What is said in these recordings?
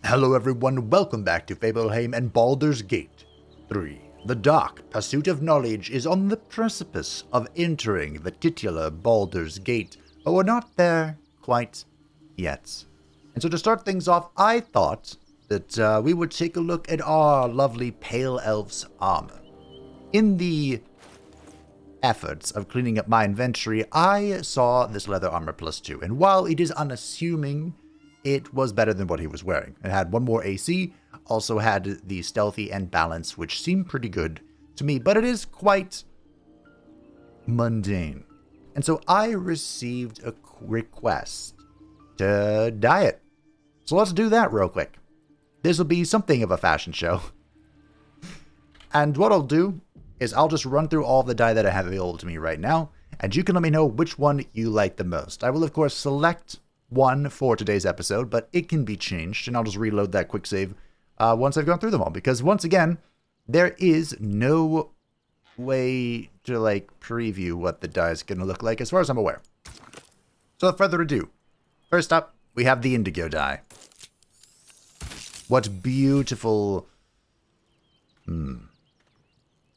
Hello everyone, welcome back to Fabe and Baldur's Gate 3. The dark pursuit of knowledge is on the precipice of entering the titular Baldur's Gate, but we're not there quite yet. And so to start things off, I thought that we would take a look at our lovely Pale Elf's armor. In the efforts of cleaning up my inventory, I saw this leather armor +2, and while it is unassuming, it was better than what he was wearing. It had one more AC, also had the stealthy and balance, which seemed pretty good to me, but it is quite mundane. And so I received a request to dye it. So let's do that real quick. This will be something of a fashion show. And what I'll do is I'll just run through all the dye that I have available to me right now, and you can let me know which one you like the most. I will, of course, select one for today's episode, but it can be changed, and I'll just reload that quick save once I've gone through them all, because once again, there is no way to preview what the dye is going to look like as far as I'm aware. So without further ado, first up, we have the indigo dye. What beautiful...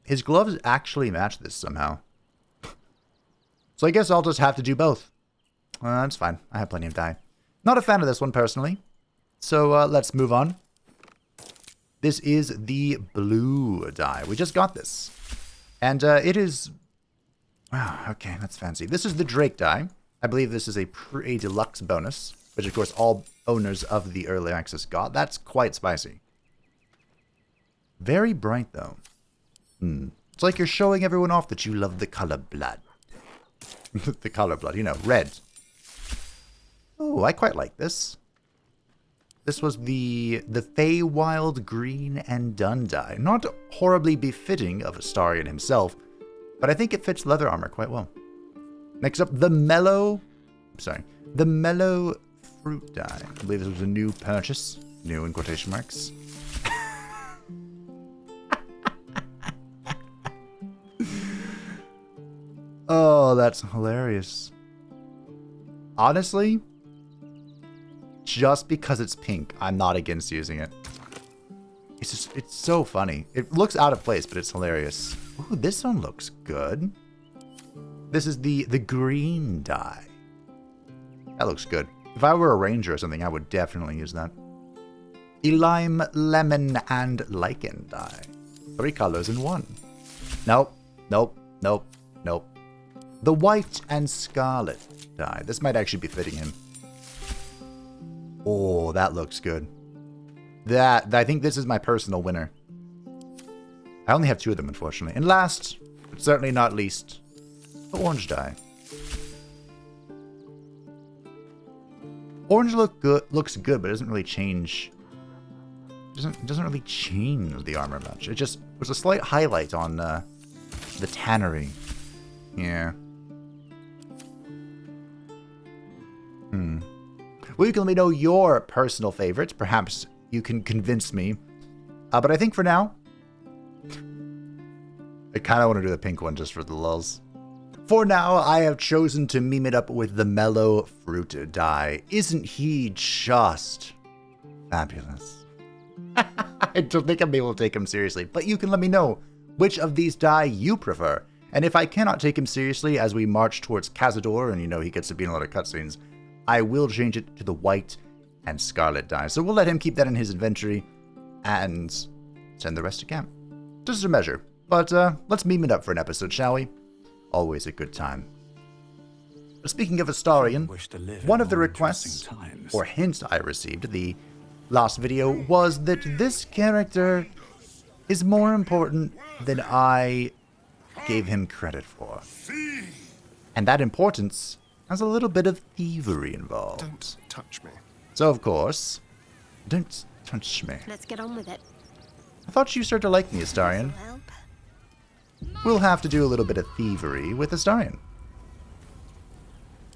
His gloves actually match this somehow. So I guess I'll just have to do both. That's fine. I have plenty of dye. Not a fan of this one personally. So let's move on. This is the blue dye. We just got this. And it is... Wow, okay, that's fancy. This is the Drake dye. I believe this is a deluxe bonus, which of course all owners of the early access got. That's quite spicy. Very bright though. It's like you're showing everyone off that you love the color blood. The color blood, you know, red. Oh, I quite like this. This was the Feywild Green and Dun dye. Not horribly befitting of Astarion himself, but I think it fits leather armor quite well. Next up, the Mellow Fruit dye. I believe this was a new purchase. New in quotation marks. Oh, that's hilarious. Honestly, just because it's pink, I'm not against using it. It's so funny. It looks out of place, but it's hilarious. Ooh, this one looks good. This is the green dye. That looks good. If I were a ranger or something, I would definitely use that. The lime, lemon, and lichen dye. 3 colors in one. Nope, nope, nope, nope. The white and scarlet dye. This might actually be fitting him. Oh, that looks good. I think this is my personal winner. I only have 2 of them, unfortunately. And last, but certainly not least, the orange dye. Orange looks good, but it doesn't really change. It doesn't really change the armor much. It just was a slight highlight on the tannery. Yeah. Well, you can let me know your personal favorites. Perhaps you can convince me. But I think for now, I kind of want to do the pink one just for the lulz. For now, I have chosen to meme it up with the Mellow Fruit dye. Isn't he just fabulous? I don't think I'm able to take him seriously, but you can let me know which of these dye you prefer. And if I cannot take him seriously as we march towards Cazador, and he gets to be in a lot of cutscenes, I will change it to the white and scarlet dye. So we'll let him keep that in his inventory and send the rest to camp. Just as a measure. But let's meme it up for an episode, shall we? Always a good time. Speaking of Astarion, one of the requests or hints I received the last video was that this character is more important than I gave him credit for. And that importance has a little bit of thievery involved. Don't touch me. So, of course, don't touch me. Let's get on with it. I thought you started to like me, Astarion. We'll have to do a little bit of thievery with Astarion.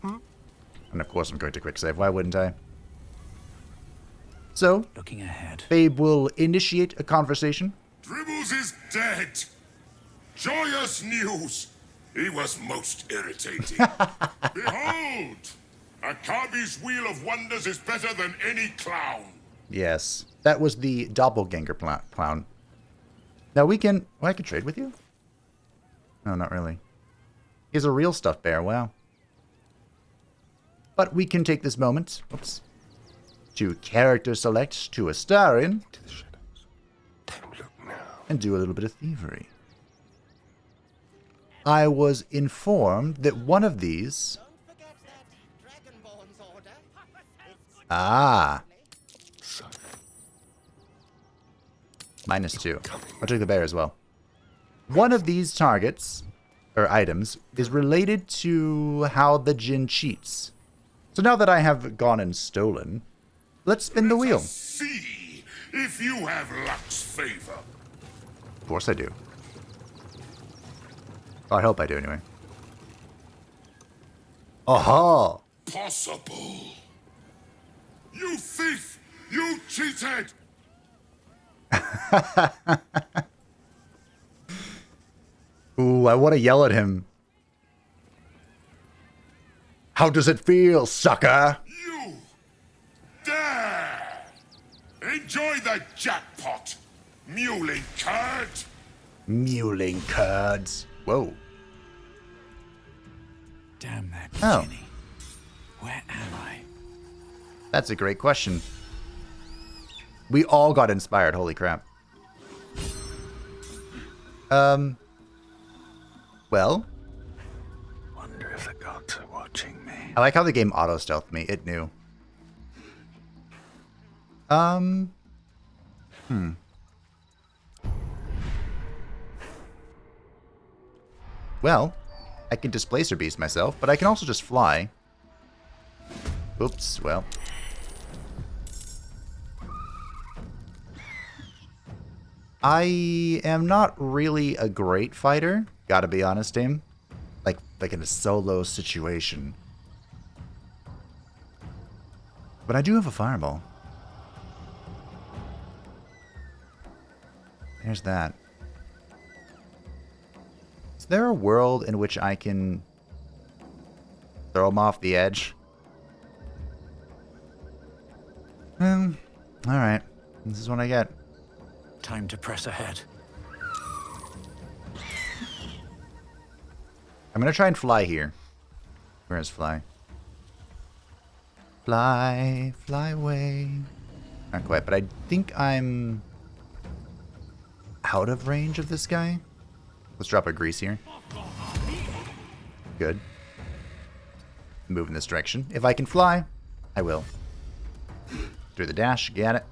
And of course I'm going to quick save, why wouldn't I? So, looking ahead, Fabe will initiate a conversation. Dribbles is dead! Joyous news! He was most irritating. Behold! Akabi's Wheel of Wonders is better than any clown. Yes. That was the doppelganger clown. Now we can... Oh, I can trade with you? No, not really. He's a real stuffed bear. Wow. But we can take this moment... Oops. To character select to Astarion. To the shadows. Don't look now. And do a little bit of thievery. I was informed that one of these... Ah. -2. I'll take the bear as well. One of these targets, or items, is related to how the djinn cheats. So now that I have gone and stolen, let's spin the wheel. See if you have luck's favor. Of course I do. I hope I do anyway. Aha! Possible. You thief! You cheated! Ooh, I want to yell at him. How does it feel, sucker? You dare! Enjoy the jackpot, mewling cud! Mewling curds. Whoa. Damn that Oh. Jenny. Where am I? That's a great question. We all got inspired, holy crap. Well, Wonder if the gods are watching me. I like how the game auto-stealthed me. It knew. Well, I can Displacer Beast myself, but I can also just fly. Oops, well. I am not really a great fighter, gotta be honest, team. Like in a solo situation. But I do have a fireball. There's that. Is there a world in which I can throw him off the edge? Alright. This is what I get. Time to press ahead. I'm gonna try and fly here. Where is fly? Fly, fly away. Not quite, but I think I'm out of range of this guy. Let's drop a grease here. Good. Move in this direction. If I can fly, I will. Do the dash, get it.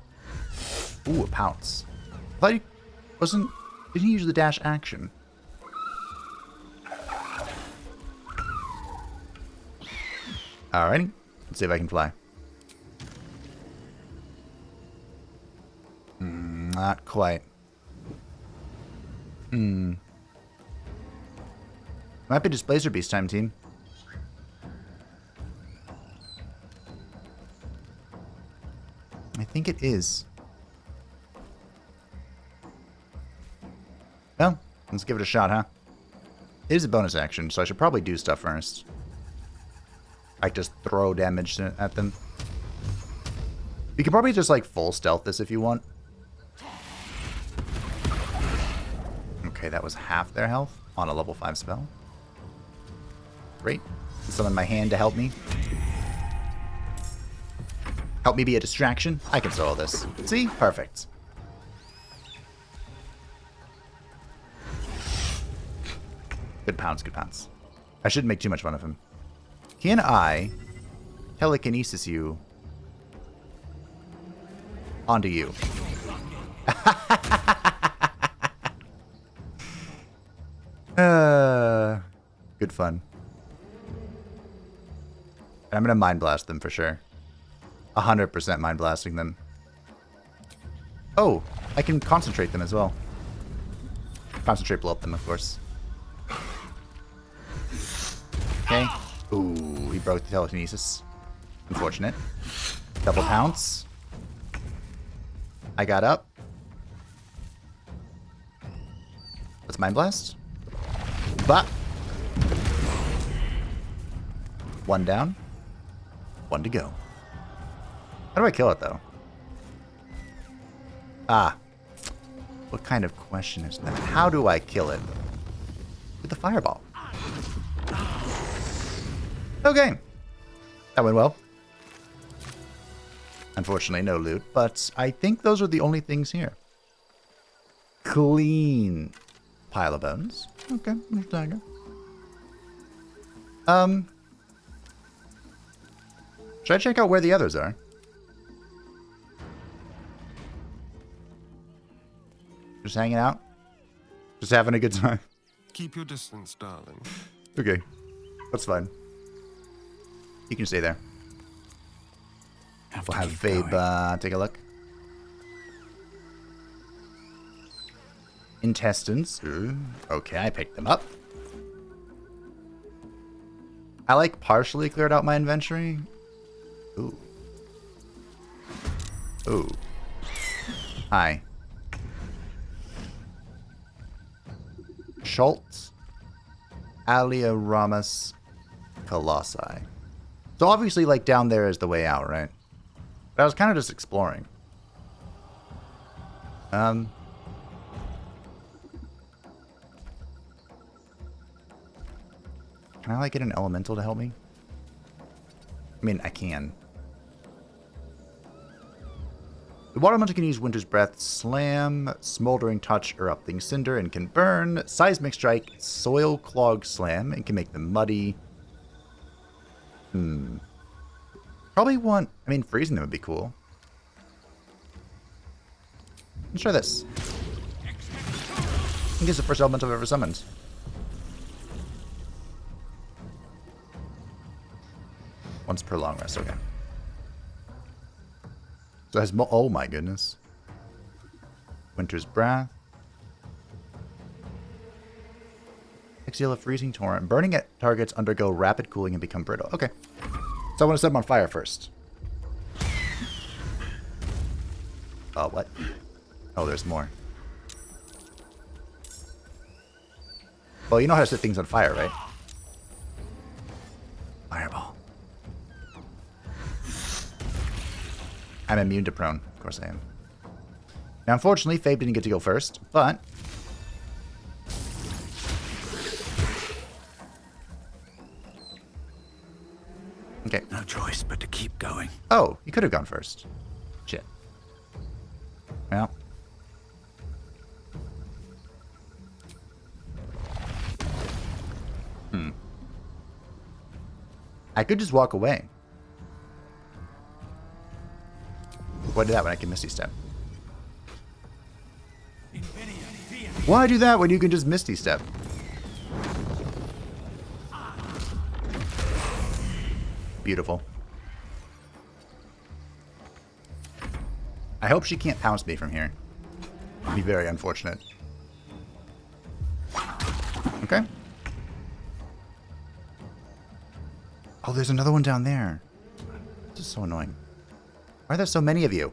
Ooh, a pounce. I thought he wasn't... Didn't he use the dash action? Alrighty. Let's see if I can fly. Not quite. Might be Displacer Beast time, team. I think it is. Well, let's give it a shot, huh? It is a bonus action, so I should probably do stuff first. I just throw damage at them. You can probably just like full stealth this if you want. Okay, that was half their health on a level 5 spell. Great. Summon my hand to help me. Help me be a distraction. I can solo this. See? Perfect. Good pounce, good pounce. I shouldn't make too much fun of him. Can I telekinesis you onto you? Good fun. I'm gonna mind blast them for sure. 100% mind blasting them. Oh, I can concentrate them as well. Concentrate blow up them, of course. Okay. Ooh, he broke the telekinesis. Unfortunate. Double pounce. I got up. Let's mind blast. But one down. One to go. How do I kill it though? Ah. What kind of question is that? How do I kill it? With the fireball. Okay. That went well. Unfortunately, no loot, but I think those are the only things here. Clean pile of bones. Okay, there's dagger. Should I check out where the others are? Just hanging out? Just having a good time? Keep your distance, darling. Okay, that's fine. You can stay there. We'll have Fabe take a look. Intestines. Ooh. Okay, I picked them up. I like partially cleared out my inventory. Ooh. Ooh. Hi. Schultz. Alioramus Colossi. So obviously, like, down there is the way out, right? But I was kind of just exploring. Can I, like, get an elemental to help me? I mean, I can. The water elemental can use Winter's Breath, Slam, Smoldering Touch, or Uplifting Cinder, and can burn. Seismic Strike, Soil Clog Slam, and can make them muddy. Probably want... I mean, freezing them would be cool. Let's try this. I think it's the first elemental I've ever summoned. Once per long rest, okay. So it has oh my goodness. Winter's Breath. Exhale a freezing torrent. Burning at targets undergo rapid cooling and become brittle. Okay. So I want to set them on fire first. Oh, what? Oh, there's more. Well, you know how to set things on fire, right? Fireball. I'm immune to prone. Of course I am. Now, unfortunately, Fabe didn't get to go first, but... Okay. No choice but to keep going. Oh, you could have gone first. Shit. Well. I could just walk away. Why do that when I can Misty Step? Why do that when you can just Misty Step? Beautiful. I hope she can't pounce me from here. It'd be very unfortunate. Okay. Oh, there's another one down there. This is so annoying. Why are there so many of you?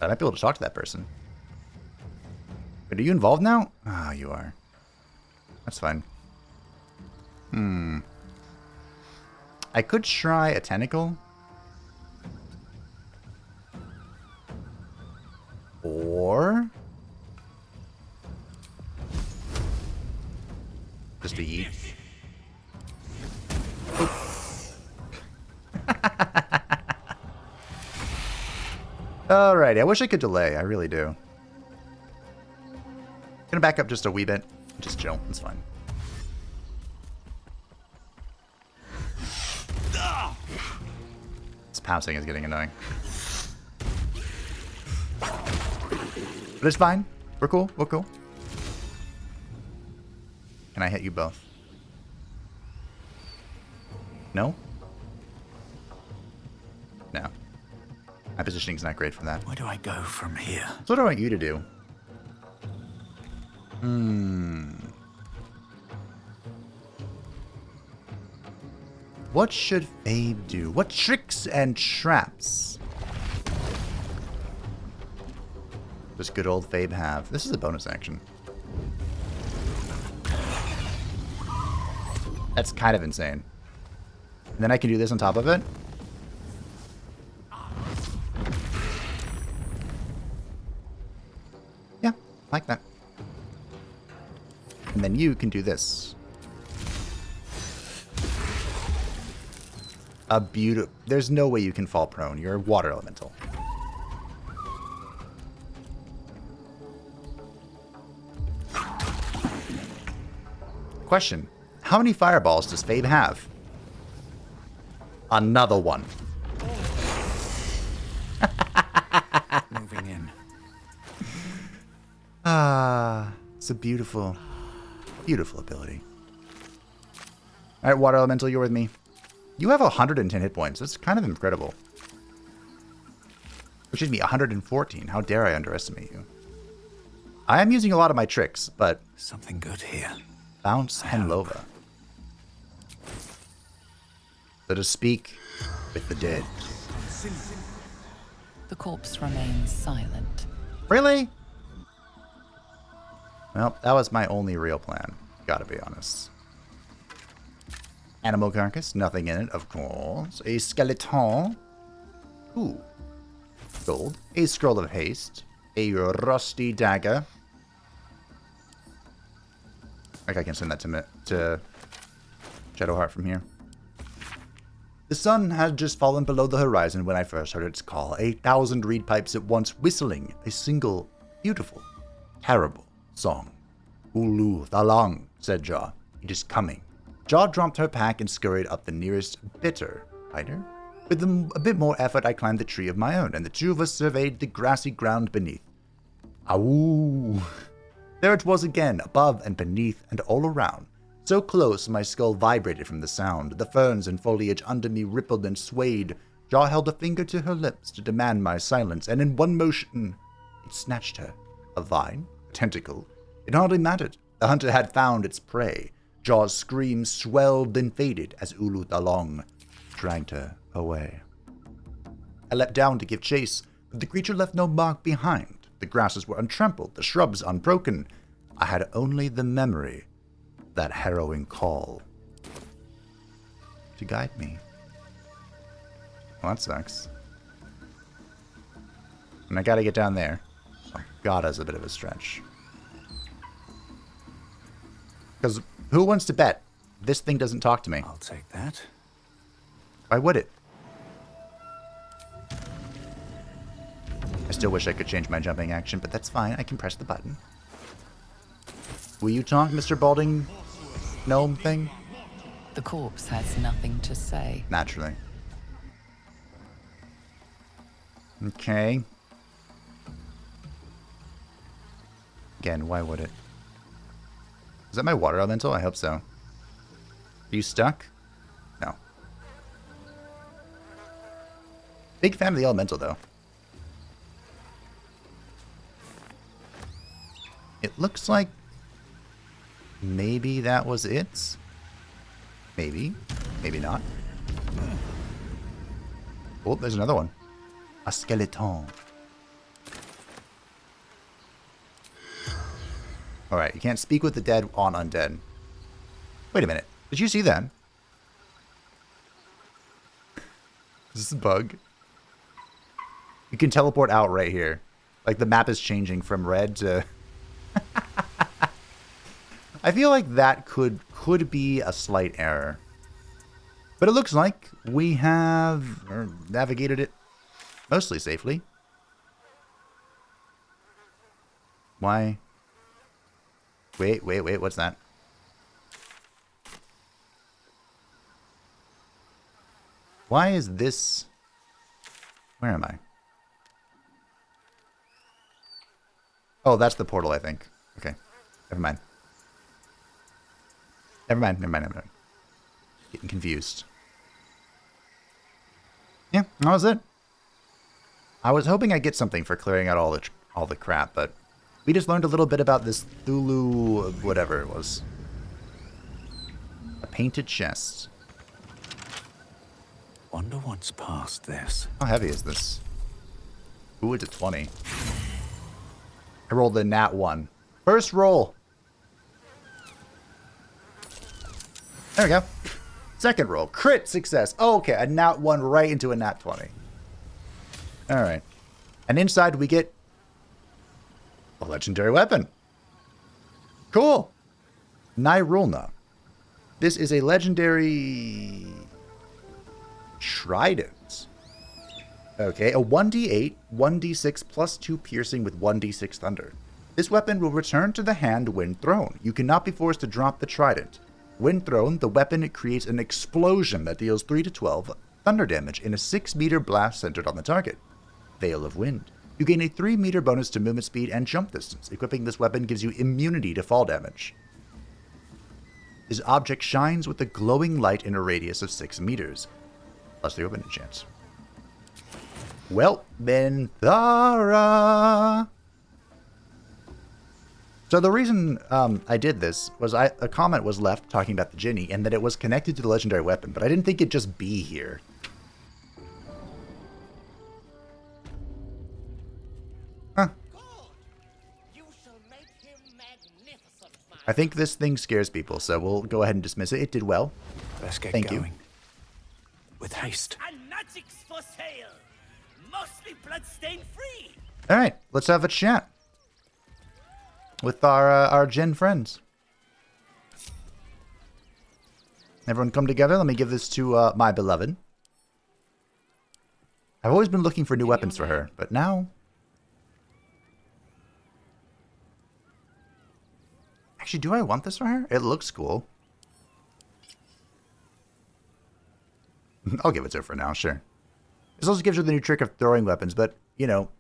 I might be able to talk to that person. Wait, are you involved now? Ah, oh, you are. That's fine. I could try a tentacle. Or... just a yeet. Alrighty, I wish I could delay. I really do. Gonna back up just a wee bit. Just chill. It's fine. This pouncing is getting annoying. But it's fine. We're cool. We're cool. Can I hit you both? No? No. My positioning's not great for that. Where do I go from here? So what do I want you to do? What should Fabe do? What tricks and traps does good old Fabe have? This is a bonus action. That's kind of insane. And then I can do this on top of it. Like that. And then you can do this. A beautiful... There's no way you can fall prone. You're a water elemental. Question. How many fireballs does Fabe have? Another one. Moving in. Ah, it's a beautiful, beautiful ability. All right, water elemental, you're with me. You have 110 hit points. That's kind of incredible. Excuse me, 114. How dare I underestimate you? I am using a lot of my tricks, but... Something good here. Bounce and Lova. Let us speak with the dead. The corpse remains silent. Really? Well, that was my only real plan. Gotta be honest. Animal carcass, nothing in it, of course. A skeleton. Ooh. Gold. A scroll of haste. A rusty dagger. Like I can send that to Shadowheart from here. The sun had just fallen below the horizon when I first heard its call. 1,000 reed pipes at once whistling a single, beautiful, terrible song. Ulu Thalang, said Jaw. It is coming. Jaw dropped her pack and scurried up the nearest bitter hider. With a bit more effort, I climbed the tree of my own, and the two of us surveyed the grassy ground beneath. Awoo! There it was again, above and beneath and all around. So close, my skull vibrated from the sound. The ferns and foliage under me rippled and swayed. Jaw held a finger to her lips to demand my silence, and in one motion, it snatched her. A vine? A tentacle? It hardly mattered. The hunter had found its prey. Jaw's scream swelled and faded as Ulu Thalong dragged her away. I leapt down to give chase, but the creature left no mark behind. The grasses were untrampled, the shrubs unbroken. I had only the memory of that harrowing call to guide me. Well, that sucks. And I gotta get down there. Oh, God, that's a bit of a stretch. Because who wants to bet this thing doesn't talk to me? I'll take that. Why would it? I still wish I could change my jumping action, but that's fine. I can press the button. Will you talk, Mr. Balding gnome thing? The corpse has nothing to say. Naturally. Okay. Again, why would it? Is that my water elemental? I hope so. Are you stuck? No. Big fan of the elemental, though. It looks like maybe that was it. Maybe. Maybe not. Oh, there's another one. A skeleton. Alright, you can't speak with the dead on undead. Wait a minute. Did you see that? Is this a bug? You can teleport out right here. Like the map is changing from red to... I feel like that could be a slight error. But it looks like we have navigated it mostly safely. Why? Wait, what's that? Why is this... Where am I? Oh, that's the portal, I think. Okay. Never mind. Never mind. Getting confused. Yeah, that was it. I was hoping I'd get something for clearing out all the crap, but we just learned a little bit about this Thulu, whatever it was. A painted chest. Wonder what's past this. How heavy is this? Ooh, it's a 20. I rolled a nat 1. First roll. There we go. Second roll. Crit success. Oh, okay, a nat 1 right into a nat 20. Alright. And inside we get... legendary weapon. Cool. Nirulna. This is a legendary trident. Okay, a 1d8, 1d6 plus 2 piercing with 1d6 thunder. This weapon will return to the hand when thrown. You cannot be forced to drop the trident. When thrown, the weapon creates an explosion that deals 3 to 12 thunder damage in a 6-meter blast centered on the target. Veil of Wind. You gain a 3-meter bonus to movement speed and jump distance. Equipping this weapon gives you immunity to fall damage. This object shines with a glowing light in a radius of 6 meters, plus the opening chance. Well, Minthara. So the reason I did this was a comment was left talking about the Jinni and that it was connected to the legendary weapon, but I didn't think it'd just be here. Huh. I think this thing scares people, so we'll go ahead and dismiss it. It did well. Let's get Thank going. you. With haste. And magic's for sale. Mostly bloodstain free. All right, let's have a chat with our Jinn friends. Everyone come together. Let me give this to my beloved. I've always been looking for new weapons for her, but now... Actually, do I want this for her? It looks cool. I'll give it to her for now, sure. This also gives her the new trick of throwing weapons, but, you know,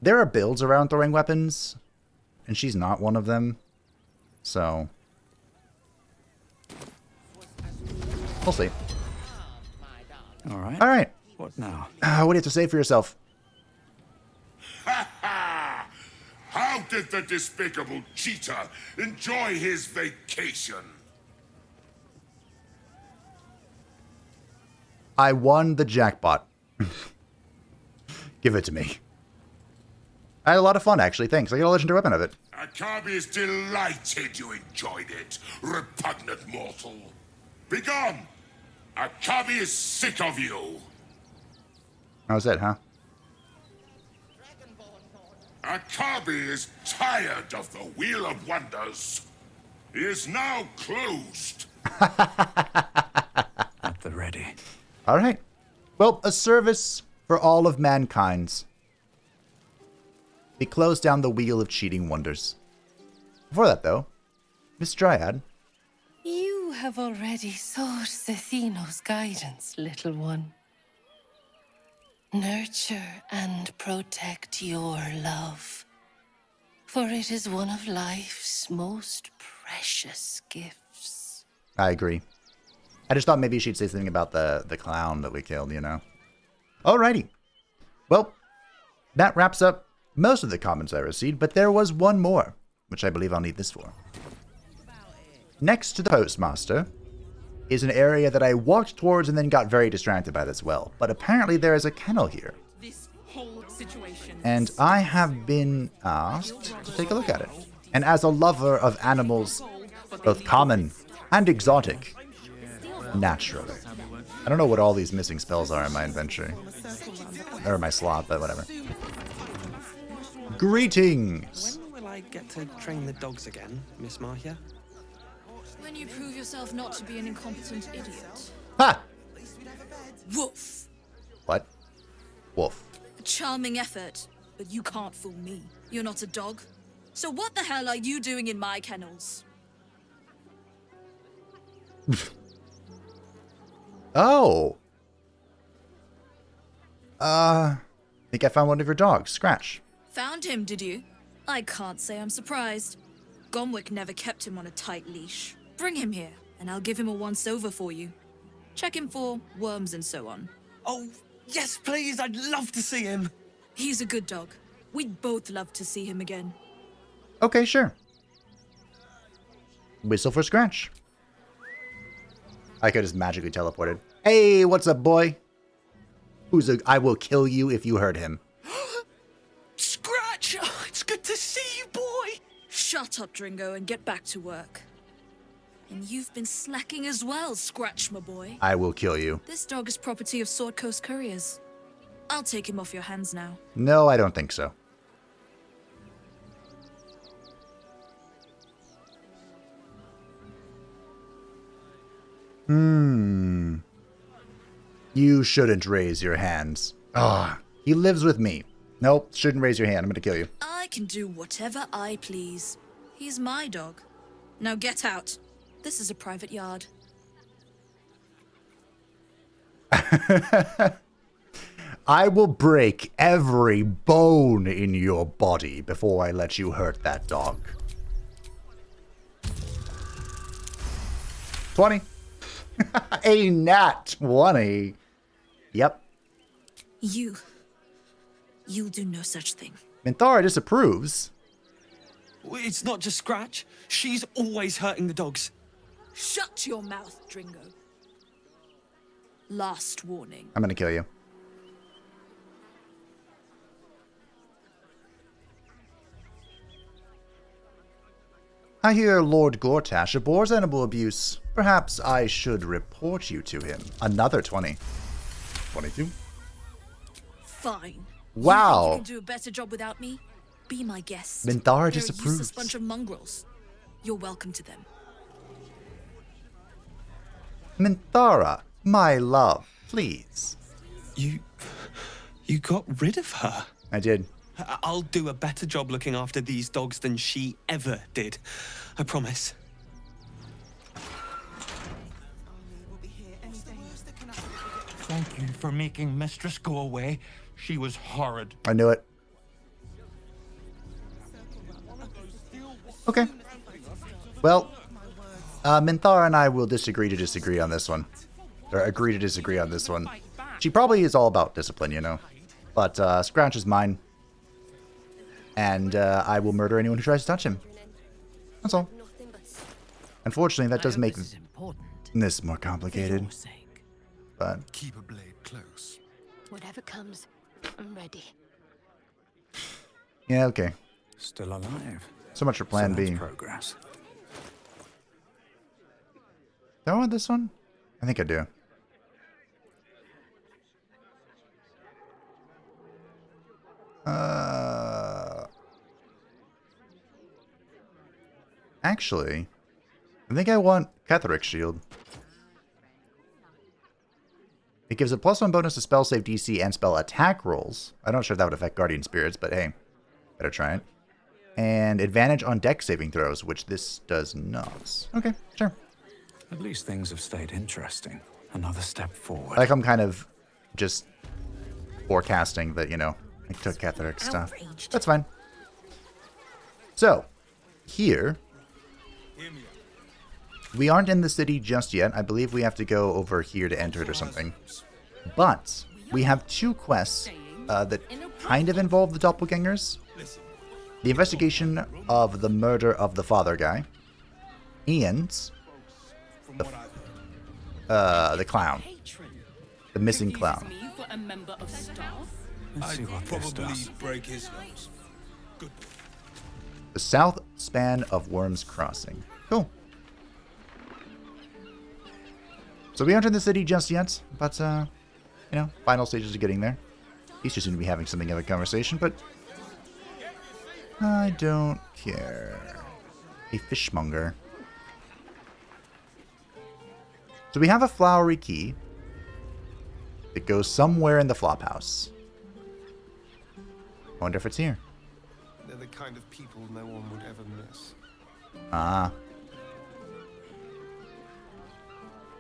there are builds around throwing weapons, and she's not one of them, so... We'll see. All right. All right. What now? What do you have to say for yourself? How did the despicable cheater enjoy his vacation? I won the jackpot. Give it to me. I had a lot of fun, actually. Thanks. I got a legendary weapon of it. Akabi is delighted you enjoyed it, repugnant mortal. Begone! Akabi is sick of you. How's that, huh? Akabi is tired of the Wheel of Wonders. He is now closed. At the ready. All right. Well, a service for all of mankind's. We close down the Wheel of Cheating Wonders. Before that, though, Miss Dryad. You have already sought Sethino's guidance, little one. Nurture and protect your love, for it is one of life's most precious gifts. I agree. I just thought maybe she'd say something about the clown that we killed, you know? Alrighty. Well, that wraps up most of the comments I received, but there was one more, which I believe I'll need this for. Next to the postmaster is an area that I walked towards and then got very distracted by this well. But apparently there is a kennel here. This whole situation. And I have been asked to take a look at it. And as a lover of animals, both common and exotic, naturally. I don't know what all these missing spells are in my inventory. Or my slot, but whatever. Greetings! When will I get to train the dogs again, Miss Marcia? When you prove yourself not to be an incompetent idiot. Ha! Woof. What? Wolf. A charming effort, but you can't fool me. You're not a dog. So what the hell are you doing in my kennels? Oh! Think I found one of your dogs. Scratch. Found him, did you? I can't say I'm surprised. Gomwick never kept him on a tight leash. Bring him here, and I'll give him a once-over for you. Check him for worms and so on. Oh, yes, please. I'd love to see him. He's a good dog. We'd both love to see him again. Okay, sure. Whistle for Scratch. I could just magically teleported. Hey, what's up, boy? Who's a... I will kill you if you hurt him. Scratch! Oh, it's good to see you, boy. Shut up, Dringo, and get back to work. And you've been slacking as well, Scratch, my boy. I will kill you. This dog is property of Sword Coast Couriers. I'll take him off your hands now. No, I don't think so. You shouldn't raise your hands. Ah, he lives with me. Nope, shouldn't raise your hand. I'm gonna kill you. I can do whatever I please. He's my dog. Now get out. This is a private yard. I will break every bone in your body before I let you hurt that dog. 20. A nat 20. Yep. You'll do no such thing. Minthara disapproves. It's not just Scratch. She's always hurting the dogs. Shut your mouth, Dringo. Last warning. I'm gonna kill you. I hear Lord Gortash abhors animal abuse. Perhaps I should report you to him. Another 20. 22. Fine. Wow. You think you can do a better job without me? Be my guest. Minthara They're a disapproves. useless bunch of mongrels. You're welcome to them. Minthara, my love, please. You got rid of her. I did. I'll do a better job looking after these dogs than she ever did. I promise. Thank you for making Mistress go away. She was horrid. I knew it. Okay. Well, Minthara and I will disagree to disagree on this one. Or agree to disagree on this one. She probably is all about discipline, you know. But Scratch is mine. And I will murder anyone who tries to touch him. That's all. Unfortunately, that does make this more complicated. But Keep a blade close. Whatever comes, I'm ready. yeah, okay. Still alive. So much for Plan So that's B. progress. Do I want this one? I think I do. Actually, I think I want Ketheric's shield. It gives a +1 bonus to spell save DC and spell attack rolls. I'm not sure if that would affect Guardian Spirits, but hey, better try it. And advantage on deck saving throws, which this does not. Okay, sure. At least things have stayed interesting. Another step forward. Like I'm kind of just forecasting that, you know, I took Ketheric stuff. That's fine. So, here, we aren't in the city just yet. I believe we have to go over here to enter it or something. But we have two quests that kind of involve the doppelgangers. The investigation of the murder of the father guy. And the clown. The missing clown. Let's see what this does. Break his nose. The south span of Worm's Crossing. Cool. So we aren't in the city just yet, but, you know, final stages of getting there. He's just going to be having something of a conversation, but I don't care. A fishmonger. So we have a flowery key that goes somewhere in the flophouse. I wonder if it's here. They're the kind of people no one would ever miss. Ah.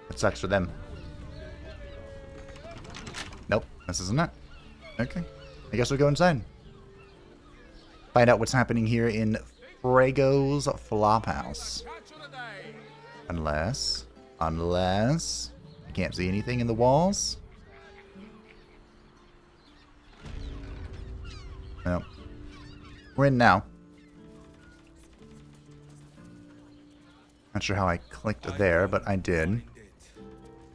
That sucks for them. Nope, this isn't it. Okay. I guess we'll go inside. Find out what's happening here in Frago's Flophouse. Unless I can't see anything in the walls. No. We're in now. Not sure how I clicked there, but I did.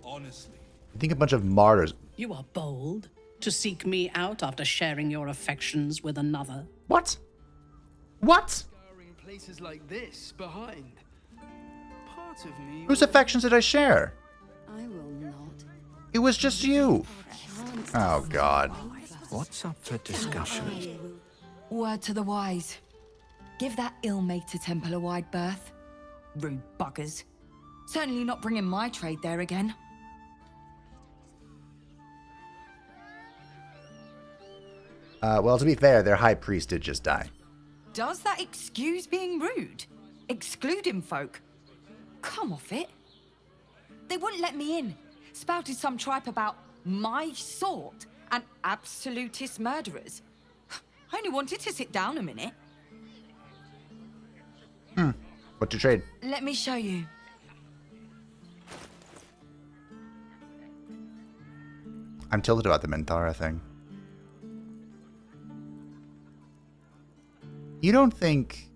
I think a bunch of martyrs. You are bold to seek me out after sharing your affections with another. What? What? Places like this behind. Part of me. Whose affections did I share? I will not. It was just you. Oh, God. What's up for discussion? Word to the wise. Give that ill-mated temple a wide berth. Rude buggers. Certainly not bringing my trade there again. Well, to be fair, their high priest did just die. Does that excuse being rude? Excluding folk? Come off it. They wouldn't let me in. Spouted some tripe about my sort and absolutist murderers. I only wanted to sit down a minute. What to trade? Let me show you. I'm tilted about the Minthara thing. You don't think...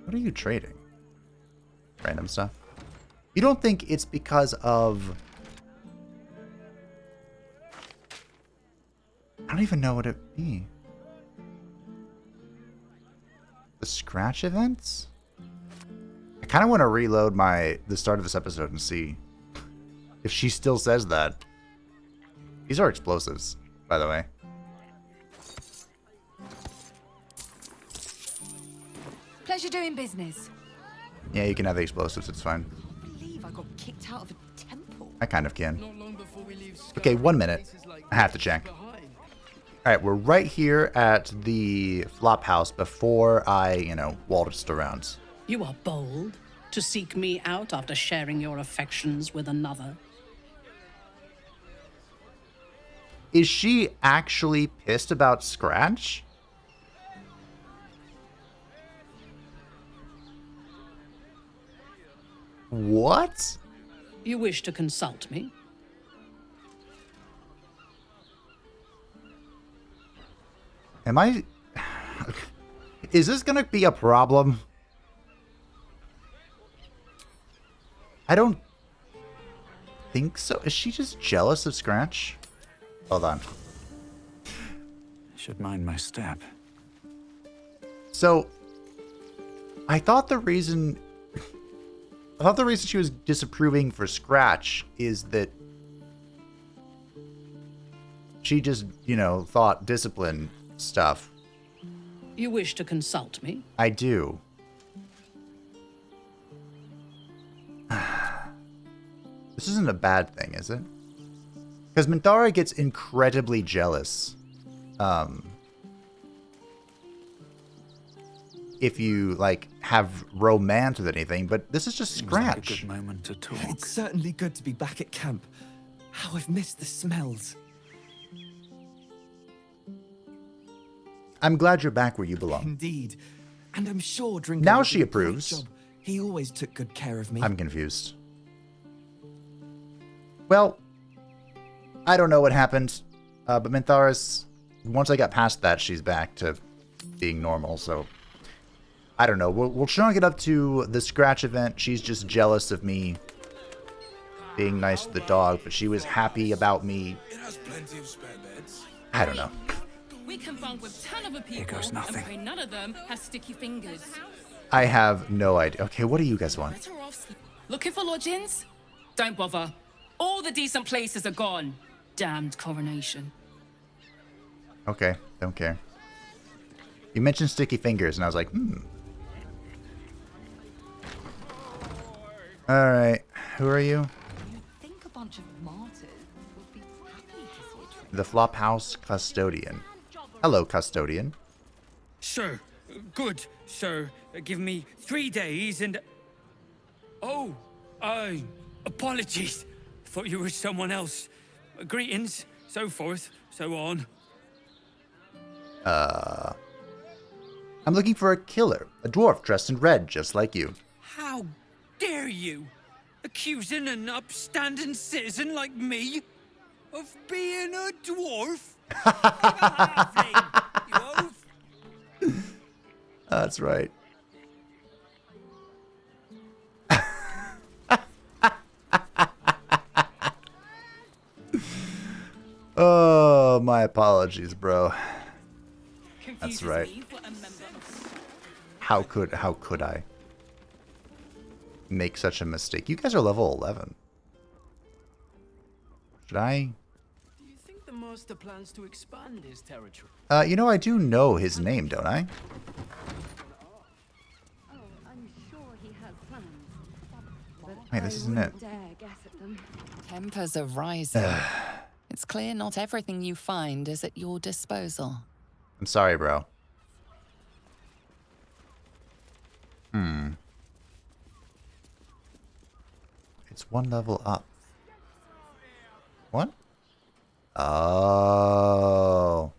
What are you trading? Random stuff. You don't think it's because of... I don't even know what it'd be. The scratch events? I kind of want to reload the start of this episode and see if she still says that. These are explosives, by the way. Pleasure doing business. Yeah, you can have the explosives, it's fine. I believe I got kicked out of a temple. I kind of can. Okay, 1 minute. I have to check. Alright, we're right here at the flop house before I, waltzed around. You are bold to seek me out after sharing your affections with another. Is she actually pissed about Scratch? What? You wish to consult me? Am I... Is this gonna be a problem? I don't think so. Is she just jealous of Scratch? Hold on. Should mind my step. So, I thought the reason she was disapproving for Scratch is that she just, thought discipline stuff. You wish to consult me? I do. This isn't a bad thing, is it? Because Minthara gets incredibly jealous. If you, have romance with anything, but this is just Scratch. Like a good moment to talk. It's certainly good to be back at camp. How I've missed the smells. I'm glad you're back where you belong. Indeed. And I'm sure Drinker... Now she approves. He always took good care of me. I'm confused. Well, I don't know what happened, but Minthara's... Once I got past that, she's back to being normal, so... I don't know. We'll chalk it up to the Scratch event. She's just jealous of me being nice to the dog, but she was happy about me. It has plenty of spare beds. I don't know. We can bunk with 10 other people, Here goes nothing. and pray none of them has sticky fingers. I have no idea. Okay, what do you guys want? Better off looking for lodgings? Don't bother. All the decent places are gone. Damned coronation. Okay, don't care. You mentioned sticky fingers, and I was like, Alright, who are you? Think a bunch of martyrs would be happy to see a trade. The Flophouse Custodian. Hello, Custodian. Sir, good, sir. Give me 3 days and... Oh, apologies. Thought you were someone else. Greetings, so forth, so on. I'm looking for a killer. A dwarf dressed in red, just like you. How dare you? Accusing an upstanding citizen like me of being a dwarf? That's right. Oh, my apologies, bro. That's right. How could I make such a mistake? You guys are level 11. Should I? Do you think the master plans to expand his territory? I do know his name, don't I? Oh, I'm sure he has plans. But Wait, this isn't it. Tempers are rising. It's clear not everything you find is at your disposal. I'm sorry, bro. It's one level up. What? Oh.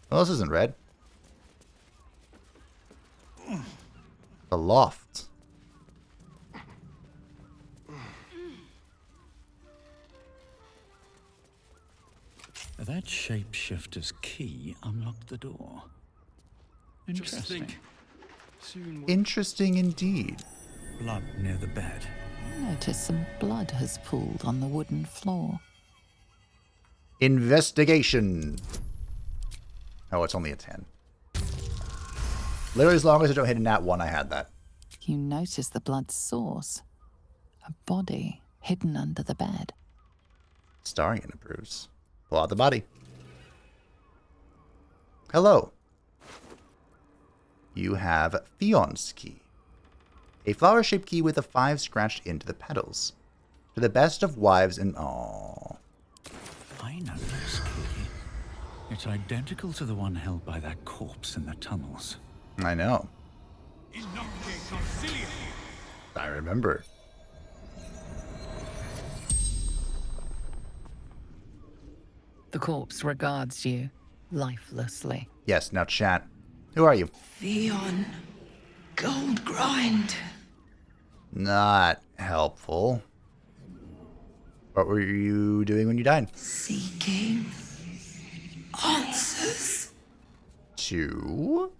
Well, this isn't red. The loft. That shapeshifter's key unlocked the door. Interesting. Interesting indeed. Blood near the bed. Notice some blood has pooled on the wooden floor. Investigation. Oh, it's only a 10. Literally, as long as I don't hit a nat 1, I had that. You notice the blood's source. A body hidden under the bed. Astarion approves. Pull out the body. Hello. You have Fion's key. A flower-shaped key with a 5 scratched into the petals. To the best of wives and... Aww. I know this key. It's identical to the one held by that corpse in the tunnels. I know. I remember. The corpse regards you lifelessly. Yes, now chat. Who are you? Fion. Gold grind. Not helpful. What were you doing when you died? Seeking answers. To?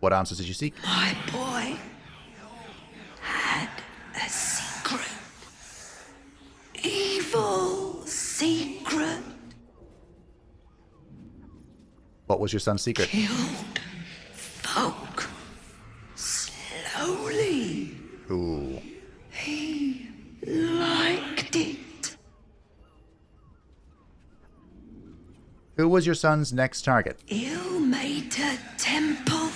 What answers did you seek? My boy had a secret. Evil secret. What was your son's secret? Killed folk. Slowly. Ooh. He liked it. Who was your son's next target? Ilmater Temple.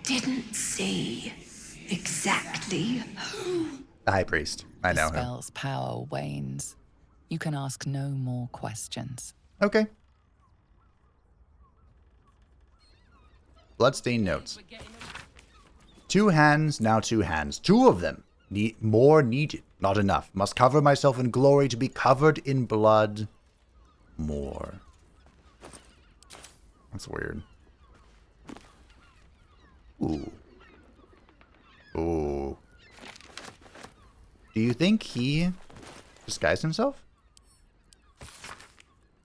Didn't see exactly who. The High Priest. I know The him. spell's power wanes. You can ask no more questions. Okay. Bloodstained notes. 2 hands, now 2 hands. 2 of them. More needed. Not enough. Must cover myself in glory to be covered in blood. More. That's weird. Ooh. Ooh. Do you think he disguised himself?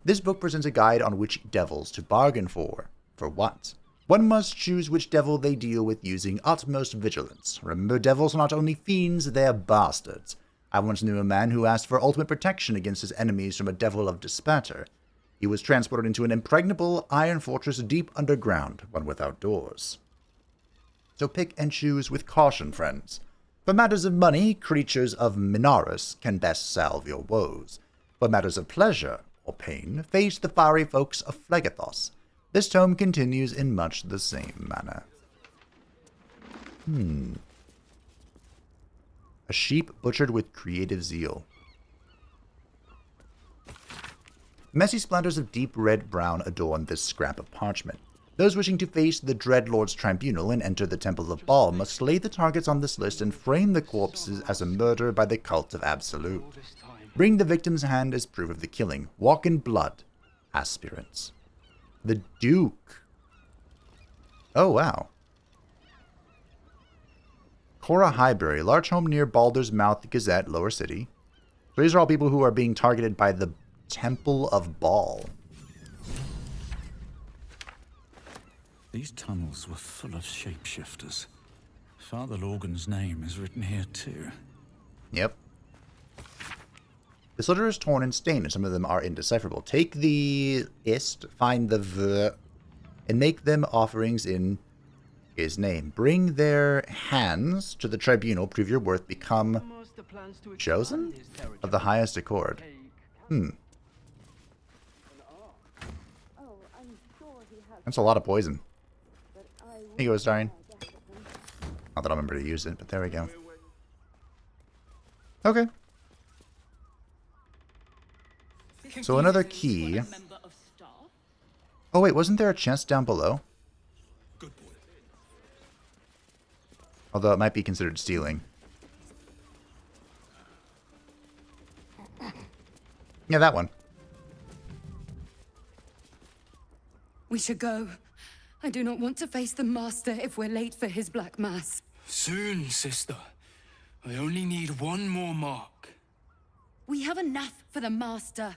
This book presents a guide on which devils to bargain for. For what? One must choose which devil they deal with using utmost vigilance. Remember, devils are not only fiends, they are bastards. I once knew a man who asked for ultimate protection against his enemies from a devil of despair. He was transported into an impregnable iron fortress deep underground, one without doors. So pick and choose with caution, friends. For matters of money, creatures of Minaris can best salve your woes. For matters of pleasure or pain, face the fiery folks of Phlegethos. This tome continues in much the same manner. A sheep butchered with creative zeal. Messy splatters of deep red-brown adorn this scrap of parchment. Those wishing to face the Dreadlord's tribunal and enter the Temple of Baal must slay the targets on this list and frame the corpses as a murder by the cult of Absolute. Bring the victim's hand as proof of the killing. Walk in blood. Aspirants. The Duke. Oh, wow. Cora Highbury, large home near Baldur's Mouth Gazette, Lower City. So these are all people who are being targeted by the Temple of Baal. These tunnels were full of shapeshifters. Father Lorgan's name is written here too. Yep. This letter is torn and stained, and some of them are indecipherable. Take the ist, find the v, and make them offerings in his name. Bring their hands to the tribunal, prove your worth, become chosen of the highest accord. That's a lot of poison. Here you go, Astarion. Not that I'll remember to use it, but there we go. Okay. So another key. Oh wait, wasn't there a chest down below? Although it might be considered stealing. Yeah, that one. We should go. I do not want to face the Master if we're late for his Black Mass. Soon, sister. I only need one more mark. We have enough for the Master.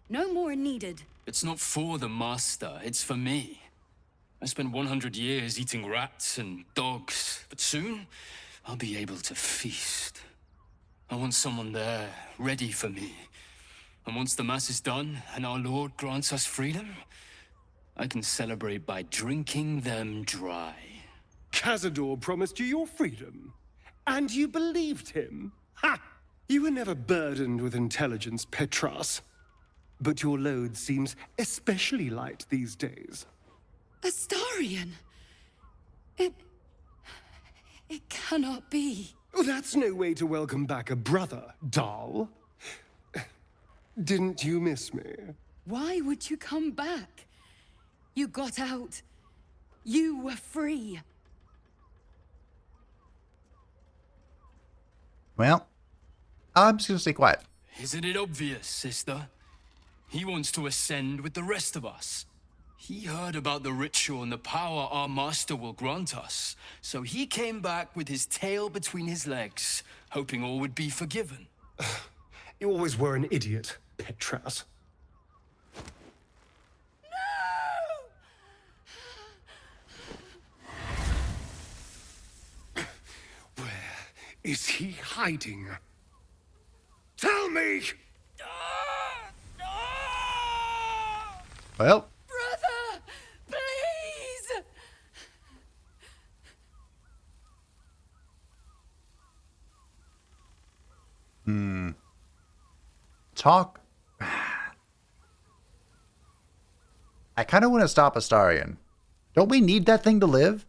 No more are needed. It's not for the Master, it's for me. I spent 100 years eating rats and dogs, but soon I'll be able to feast. I want someone there, ready for me. And once the Mass is done, and our Lord grants us freedom, I can celebrate by drinking them dry. Cazador promised you your freedom, and you believed him? Ha! You were never burdened with intelligence, Petras. But your load seems especially light these days. Astarion! It cannot be. Oh, that's no way to welcome back a brother, doll. Didn't you miss me? Why would you come back? You got out. You were free. Well, I'm just gonna stay quiet. Isn't it obvious, sister? He wants to ascend with the rest of us. He heard about the ritual and the power our master will grant us, so he came back with his tail between his legs, hoping all would be forgiven. You always were an idiot, Petras. Where is he hiding? Tell me! Well. Brother, please! Talk. I kind of want to stop Astarion. Don't we need that thing to live?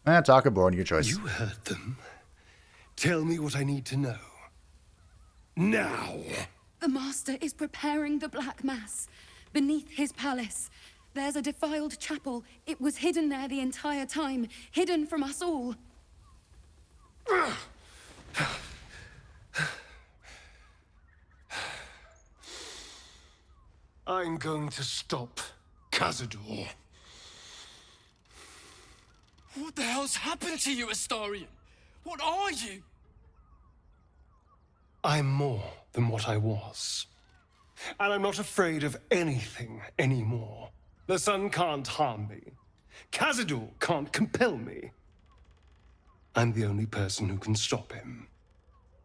Talk or born, your choice. You heard them. Tell me what I need to know. Now! The Master is preparing the Black Mass. Beneath his palace, there's a defiled chapel. It was hidden there the entire time, hidden from us all. I'm going to stop Cazador. What the hell's happened to you, Astarion? What are you? I'm more than what I was. And I'm not afraid of anything anymore. The sun can't harm me. Cazador can't compel me. I'm the only person who can stop him.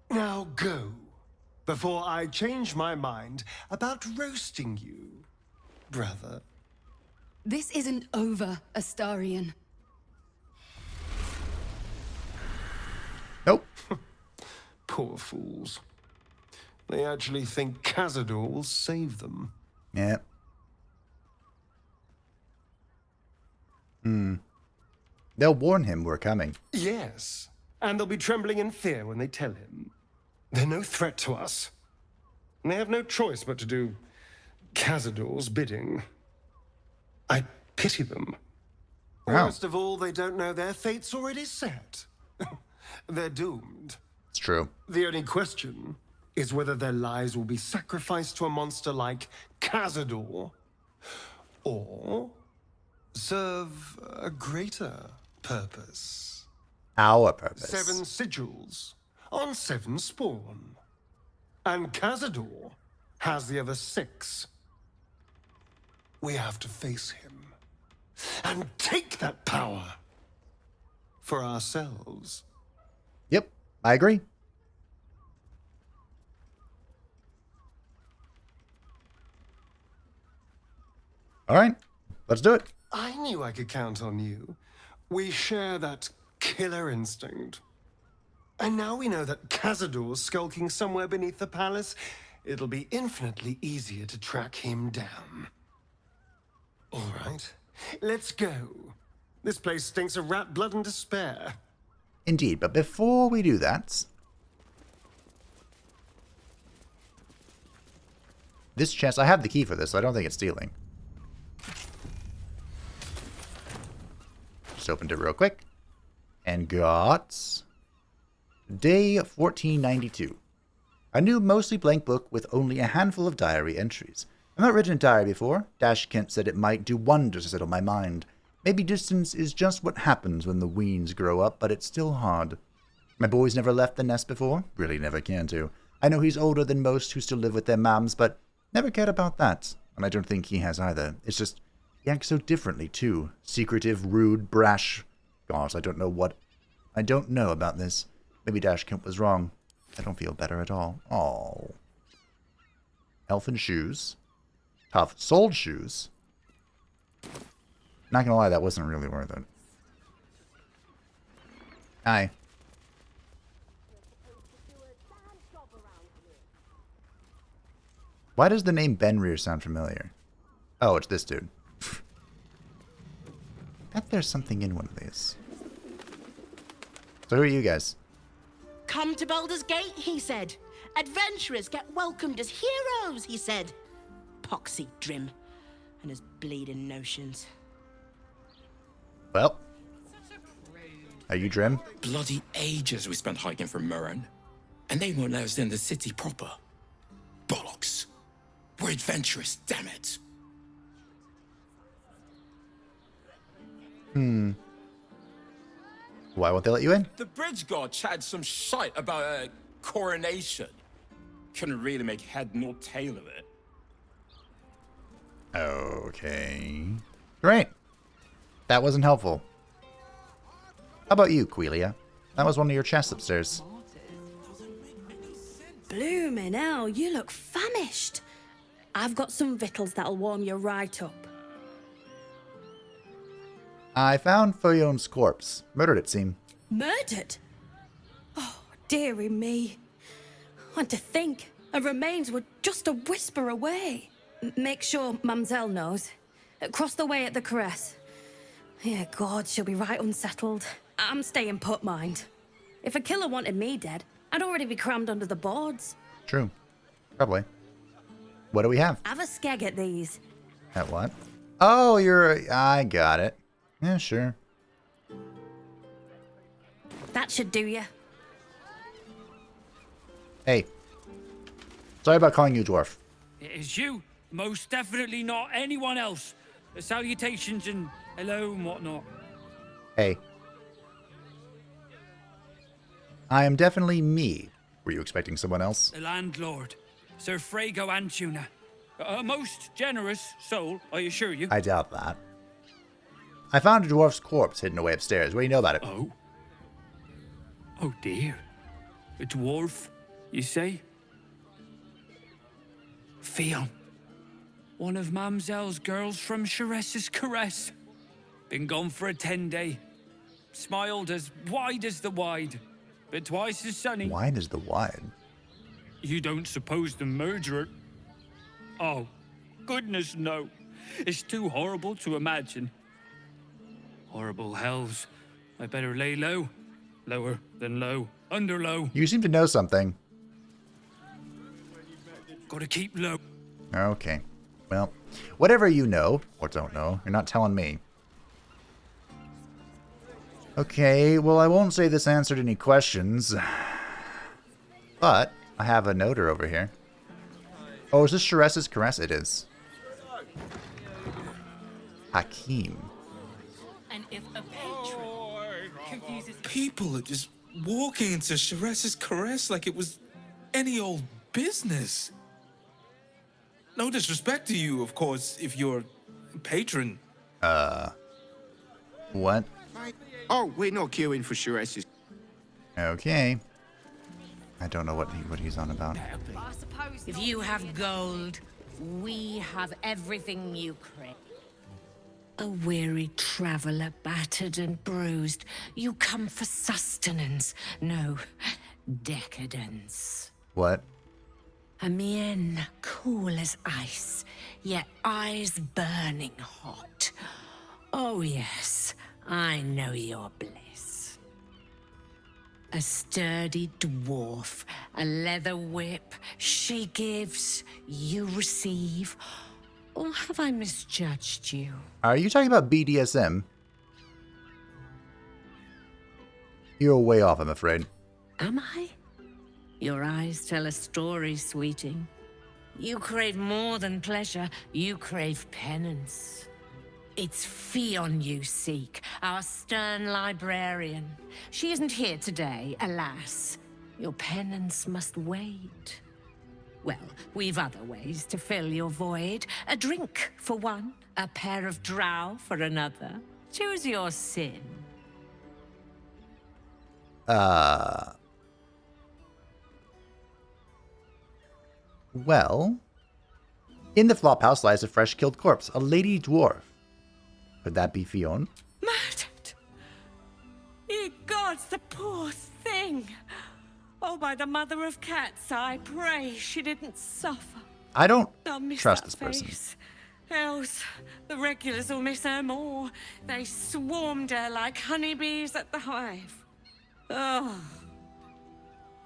Now go, before I change my mind about roasting you, brother. This isn't over, Astarion. Nope. Poor fools. They actually think Cazador will save them. Yeah. They'll warn him we're coming. Yes, and they'll be trembling in fear when they tell him. They're no threat to us. And they have no choice but to do Cazador's bidding. I pity them. Wow. Worst of all, they don't know their fate's already set. They're doomed. It's true. The only question is whether their lives will be sacrificed to a monster like Cazador, or serve a greater purpose. Our purpose. 7 sigils on 7 spawn. And Cazador has the other 6. We have to face him and take that power for ourselves. Yep, I agree. All right, let's do it. I knew I could count on you. We share that killer instinct. And now we know that Cazador's skulking somewhere beneath the palace. It'll be infinitely easier to track him down. All right, let's go. This place stinks of rat blood and despair. Indeed, but before we do that, This chest, I have the key for this, so I don't think it's stealing. Just opened it real quick. And got... Day 1492. A new, mostly blank book with only a handful of diary entries. I've not written a diary before. Dash Kent said it might do wonders to settle my mind. Maybe distance is just what happens when the weens grow up, but it's still hard. My boy's never left the nest before. Really never can to. I know he's older than most who still live with their moms, but never cared about that. And I don't think he has either. It's just, he acts so differently, too. Secretive, rude, brash. God, I don't know about this. Maybe Dash Kent was wrong. I don't feel better at all. Oh. Elfin shoes. Tough soled shoes. Not gonna lie, that wasn't really worth it. Hi. Why does the name Benrir sound familiar? Oh, it's this dude. Bet there's something in one of these. So who are you guys? Come to Baldur's Gate, he said. Adventurers get welcomed as heroes, he said. Poxy Drim and his bleeding notions. Well, are you Drim? Bloody ages we spent hiking from Murren, and they won't let us in the city proper. Bollocks. We're adventurous, damn it. Why won't they let you in? The bridge guard chatted some shite about a coronation. Couldn't really make head nor tail of it. Okay. Great. That wasn't helpful. How about you, Quelia? That was one of your chests upstairs. Bloomin' hell, you look famished. I've got some victuals that'll warm you right up. I found Foyon's corpse. Murdered, it seemed. Murdered? Oh, dearie me. And to think, her remains were just a whisper away. Make sure Mamzelle knows. Across the way at the caress. Yeah, God, she'll be right unsettled. I'm staying put, mind. If a killer wanted me dead, I'd already be crammed under the boards. True. Probably. What do we have? Have a skeg at these. At what? Oh, I got it. Yeah, sure. That should do ya. Hey. Sorry about calling you dwarf. It is you. Most definitely not anyone else. The salutations and hello and whatnot. Hey. I am definitely me. Were you expecting someone else? The landlord, Sir Frago Antuna. A most generous soul, I assure you. I doubt that. I found a dwarf's corpse hidden away upstairs. What do you know about it? Oh? Oh dear. A dwarf, you say? Fion. One of Mamzelle's girls from Sharess's Caress. Been gone for a 10-day. Smiled as wide as the wide, but twice as sunny. Wide as the wide? You don't suppose the murderer... Oh, goodness no. It's too horrible to imagine. Horrible hells. I better lay low. Lower than low. Under low. You seem to know something. Gotta keep low. Okay. Well, whatever you know, or don't know, you're not telling me. Okay, well, I won't say this answered any questions. But I have a noter over here. Oh, is this Sharess's Caress? It is. Hakim. And if a patron confuses... People are just walking into Sharess's Caress like it was any old business. No disrespect to you, of course, if you're a patron. What? Oh, we're not queuing for Sharess's. Okay. I don't know what he's on about. If you have gold, we have everything you crave. A weary traveler, battered and bruised, you come for sustenance, no decadence. What? A mien cool as ice, yet eyes burning hot. Oh yes, I know your bliss. A sturdy dwarf, a leather whip. She gives, you receive. Or have I misjudged you? Are you talking about BDSM? You're way off, I'm afraid. Am I? Your eyes tell a story, sweeting. You crave more than pleasure. You crave penance. It's Fionn you seek, our stern librarian. She isn't here today, alas. Your penance must wait. Well, we've other ways to fill your void. A drink for one, a pair of drow for another. Choose your sin. Well, in the flophouse lies a fresh killed corpse, a lady dwarf. Could that be Fionn? Murdered! Ye gods, the poor thing! Oh, by the mother of cats, I pray she didn't suffer. I don't I'll miss trust that this person. face. Else, the regulars will miss her more. They swarmed her like honeybees at the hive. Oh.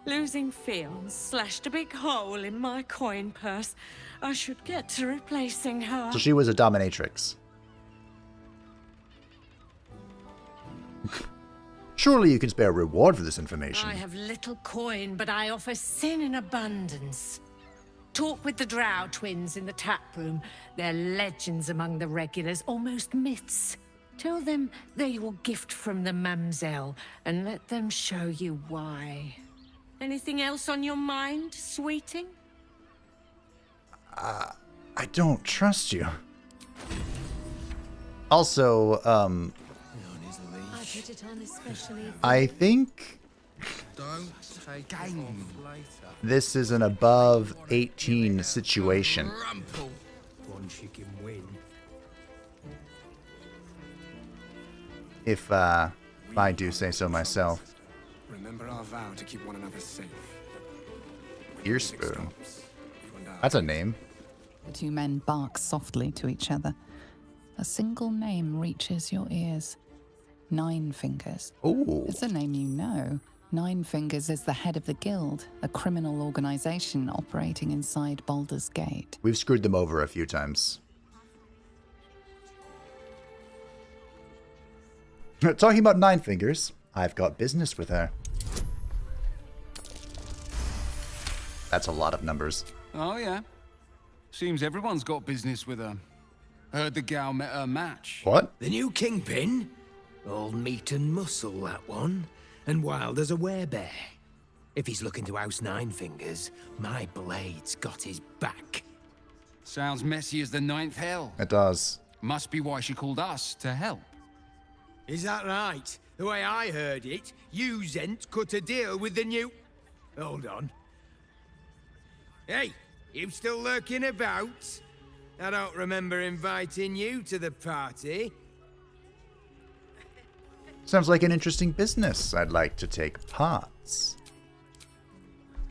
Losing Fionn slashed a big hole in my coin purse. I should get to replacing her. So she was a dominatrix. Surely you can spare a reward for this information. I have little coin, but I offer sin in abundance. Talk with the Drow twins in the tap room. They're legends among the regulars, almost myths. Tell them they're your gift from the Mamzelle, and let them show you why. Anything else on your mind, sweeting? I don't trust you. Also, I put it on especially. I think this is an above 18 situation. One chicken win. If I do say so myself. Remember our vow to keep one another safe. Ear spoon. That's a name. The two men bark softly to each other. A single name reaches your ears. Nine Fingers. Ooh. It's a name you know. Nine Fingers is the head of the Guild, a criminal organization operating inside Baldur's Gate. We've screwed them over a few times. Talking about Nine Fingers, I've got business with her. That's a lot of numbers. Oh, yeah. Seems everyone's got business with her. Heard the gal met her match. What? The new kingpin? All meat and muscle, that one. And wild as a werebear. If he's looking to oust Nine Fingers, my blade's got his back. Sounds messy as the ninth hell. It does. Must be why she called us to help. Is that right? The way I heard it, you Zent cut a deal with the new... Hold on. Hey, you still lurking about? I don't remember inviting you to the party. Sounds like an interesting business. I'd like to take parts.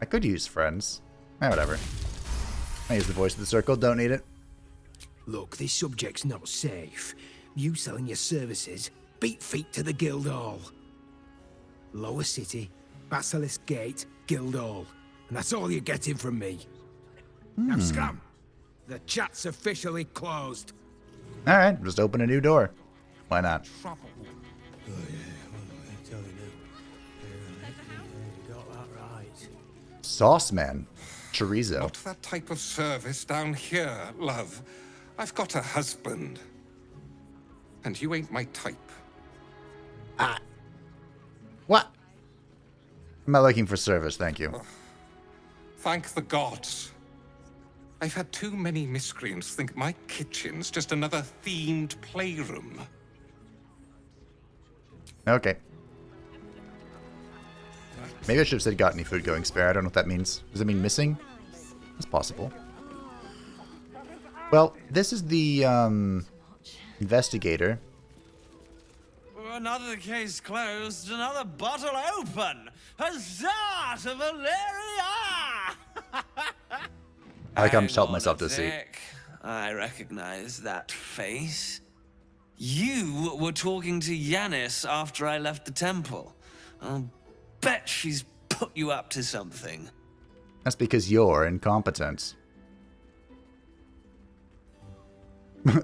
I could use friends. Whatever. I use the voice of the circle, don't need it. Look, this subject's not safe. You selling your services, beat feet to the Guildhall. Lower City, Basilisk Gate, Guildhall. And that's all you're getting from me. Now scram! The chat's officially closed. Alright, just open a new door. Why not? Sauce man. Chorizo. Not that type of service down here, love. I've got a husband. And you ain't my type. What? I'm not looking for service, thank you. Thank the gods. I've had too many miscreants think my kitchen's just another themed playroom. Okay. Maybe I should have said got any food going spare. I don't know what that means. Does it mean missing? That's possible. Well, this is the investigator. Another case closed, another bottle open. Huzzah to Valeria! I like I'm just helping myself to see. I recognize that face. You were talking to Yanis after I left the temple. bet she's put you up to something. That's because you're incompetent.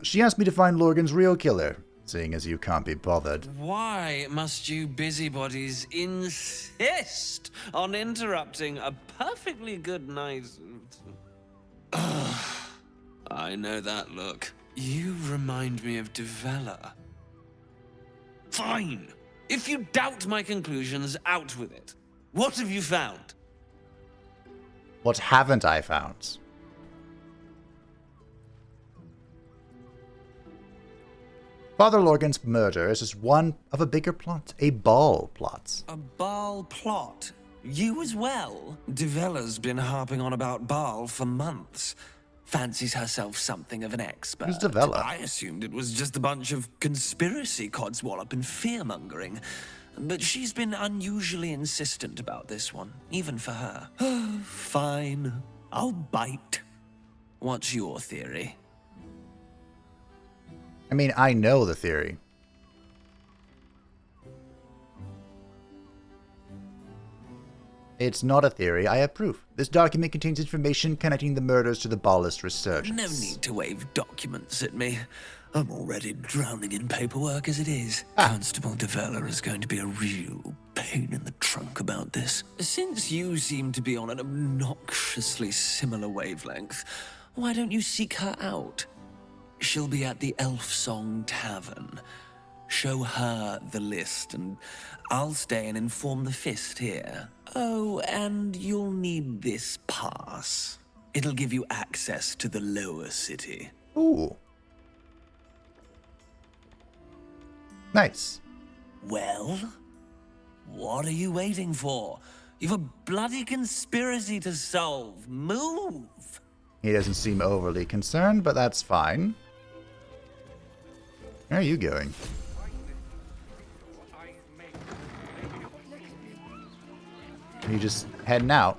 She asked me to find Lorgan's real killer, seeing as you can't be bothered. Why must you busybodies insist on interrupting a perfectly good night? I know that look. You remind me of Devella. Fine. If you doubt my conclusions, out with it. What have you found? What haven't I found? Father Lorgan's murder is just one of a bigger plot, a Baal plot. A Baal plot? You as well? Devella's been harping on about Baal for months. Fancies herself something of an expert. Who's Devella? I assumed it was just a bunch of conspiracy codswallop and fear-mongering. But she's been unusually insistent about this one, even for her. Fine, I'll bite. What's your theory? I mean, I know the theory. It's not a theory, I have proof. This document contains information connecting the murders to the Baalist resurgence. No need to wave documents at me. I'm already drowning in paperwork as it is. Constable Devella is going to be a real pain in the trunk about this. Since you seem to be on an obnoxiously similar wavelength, why don't you seek her out? She'll be at the Elf Song Tavern. Show her the list, and I'll stay and inform the Fist here. Oh, and you'll need this pass. It'll give you access to the lower city. Ooh. Nice. Well, what are you waiting for? You've a bloody conspiracy to solve. Move! He doesn't seem overly concerned, but that's fine. Where are you going? Are you just heading out?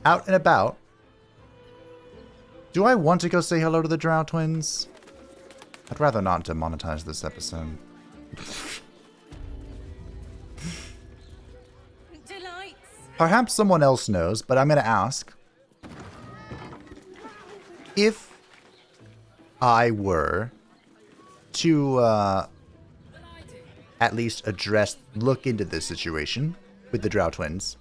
Out and about? Do I want to go say hello to the Drow twins? I'd rather not demonetize this episode. Perhaps someone else knows, but I'm going to ask. If I were to at least look into this situation with the Drow twins,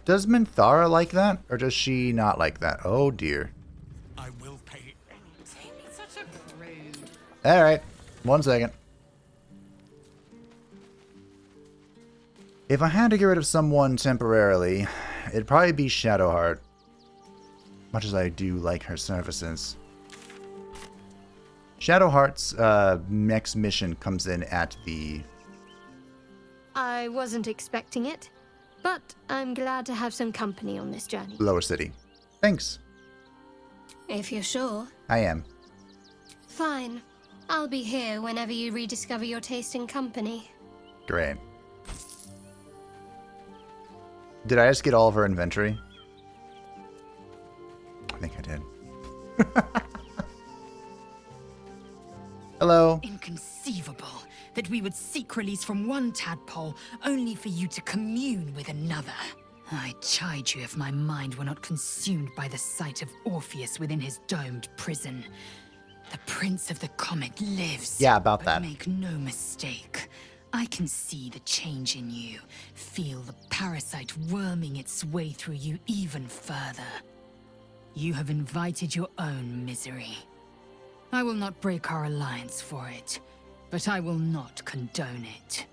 does Minthara like that? Or does she not like that? Oh dear. I will pay. Such a prude. Alright, 1 second. If I had to get rid of someone temporarily, it'd probably be Shadowheart. Much as I do like her services. Shadowheart's next mission comes in at the... I wasn't expecting it, but I'm glad to have some company on this journey. lower city. Thanks. If you're sure. I am. Fine. I'll be here whenever you rediscover your taste in company. Great. Did I just get all of her inventory? I think I did. Hello. Inconceivable that we would seek release from one tadpole only for you to commune with another. I'd chide you if my mind were not consumed by the sight of Orpheus within his domed prison. The Prince of the Comet lives. Yeah, about but that. Make no mistake. I can see the change in you, feel the parasite worming its way through you even further. You have invited your own misery. I will not break our alliance for it, but I will not condone it.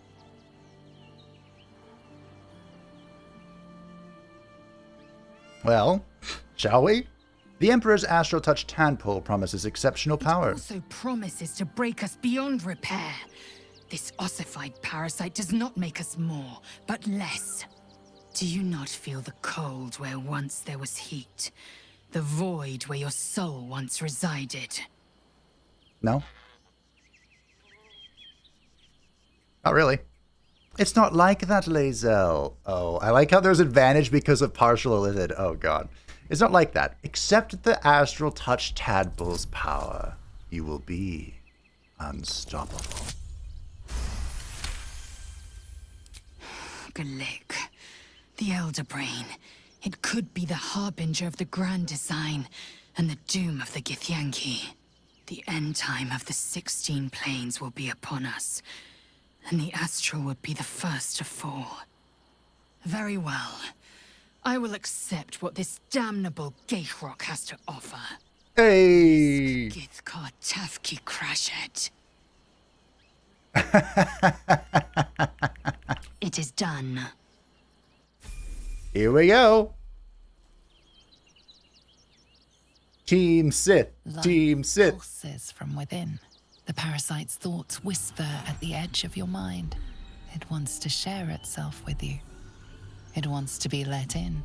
Well, shall we? The Emperor's Astral Touch Tadpole promises exceptional power. It also promises to break us beyond repair. This ossified parasite does not make us more, but less. Do you not feel the cold where once there was heat? The void where your soul once resided? No. Not really. It's not like that, Lae'zel. Oh, I like how there's advantage because of partial illithid. Oh god. It's not like that. Accept the astral touch tadpole's power. You will be unstoppable. Galik, the Elder Brain. It could be the harbinger of the grand design and the doom of the Githyanki. The end time of the 16 planes will be upon us, and the astral would be the first to fall. Very well. I will accept what this damnable Gaterock has to offer. Hey! Githkar Tafki Crashet. It is done. Here we go. Team Sith. Life Team Sith. pulses from within. The parasite's thoughts whisper at the edge of your mind. It wants to share itself with you. It wants to be let in.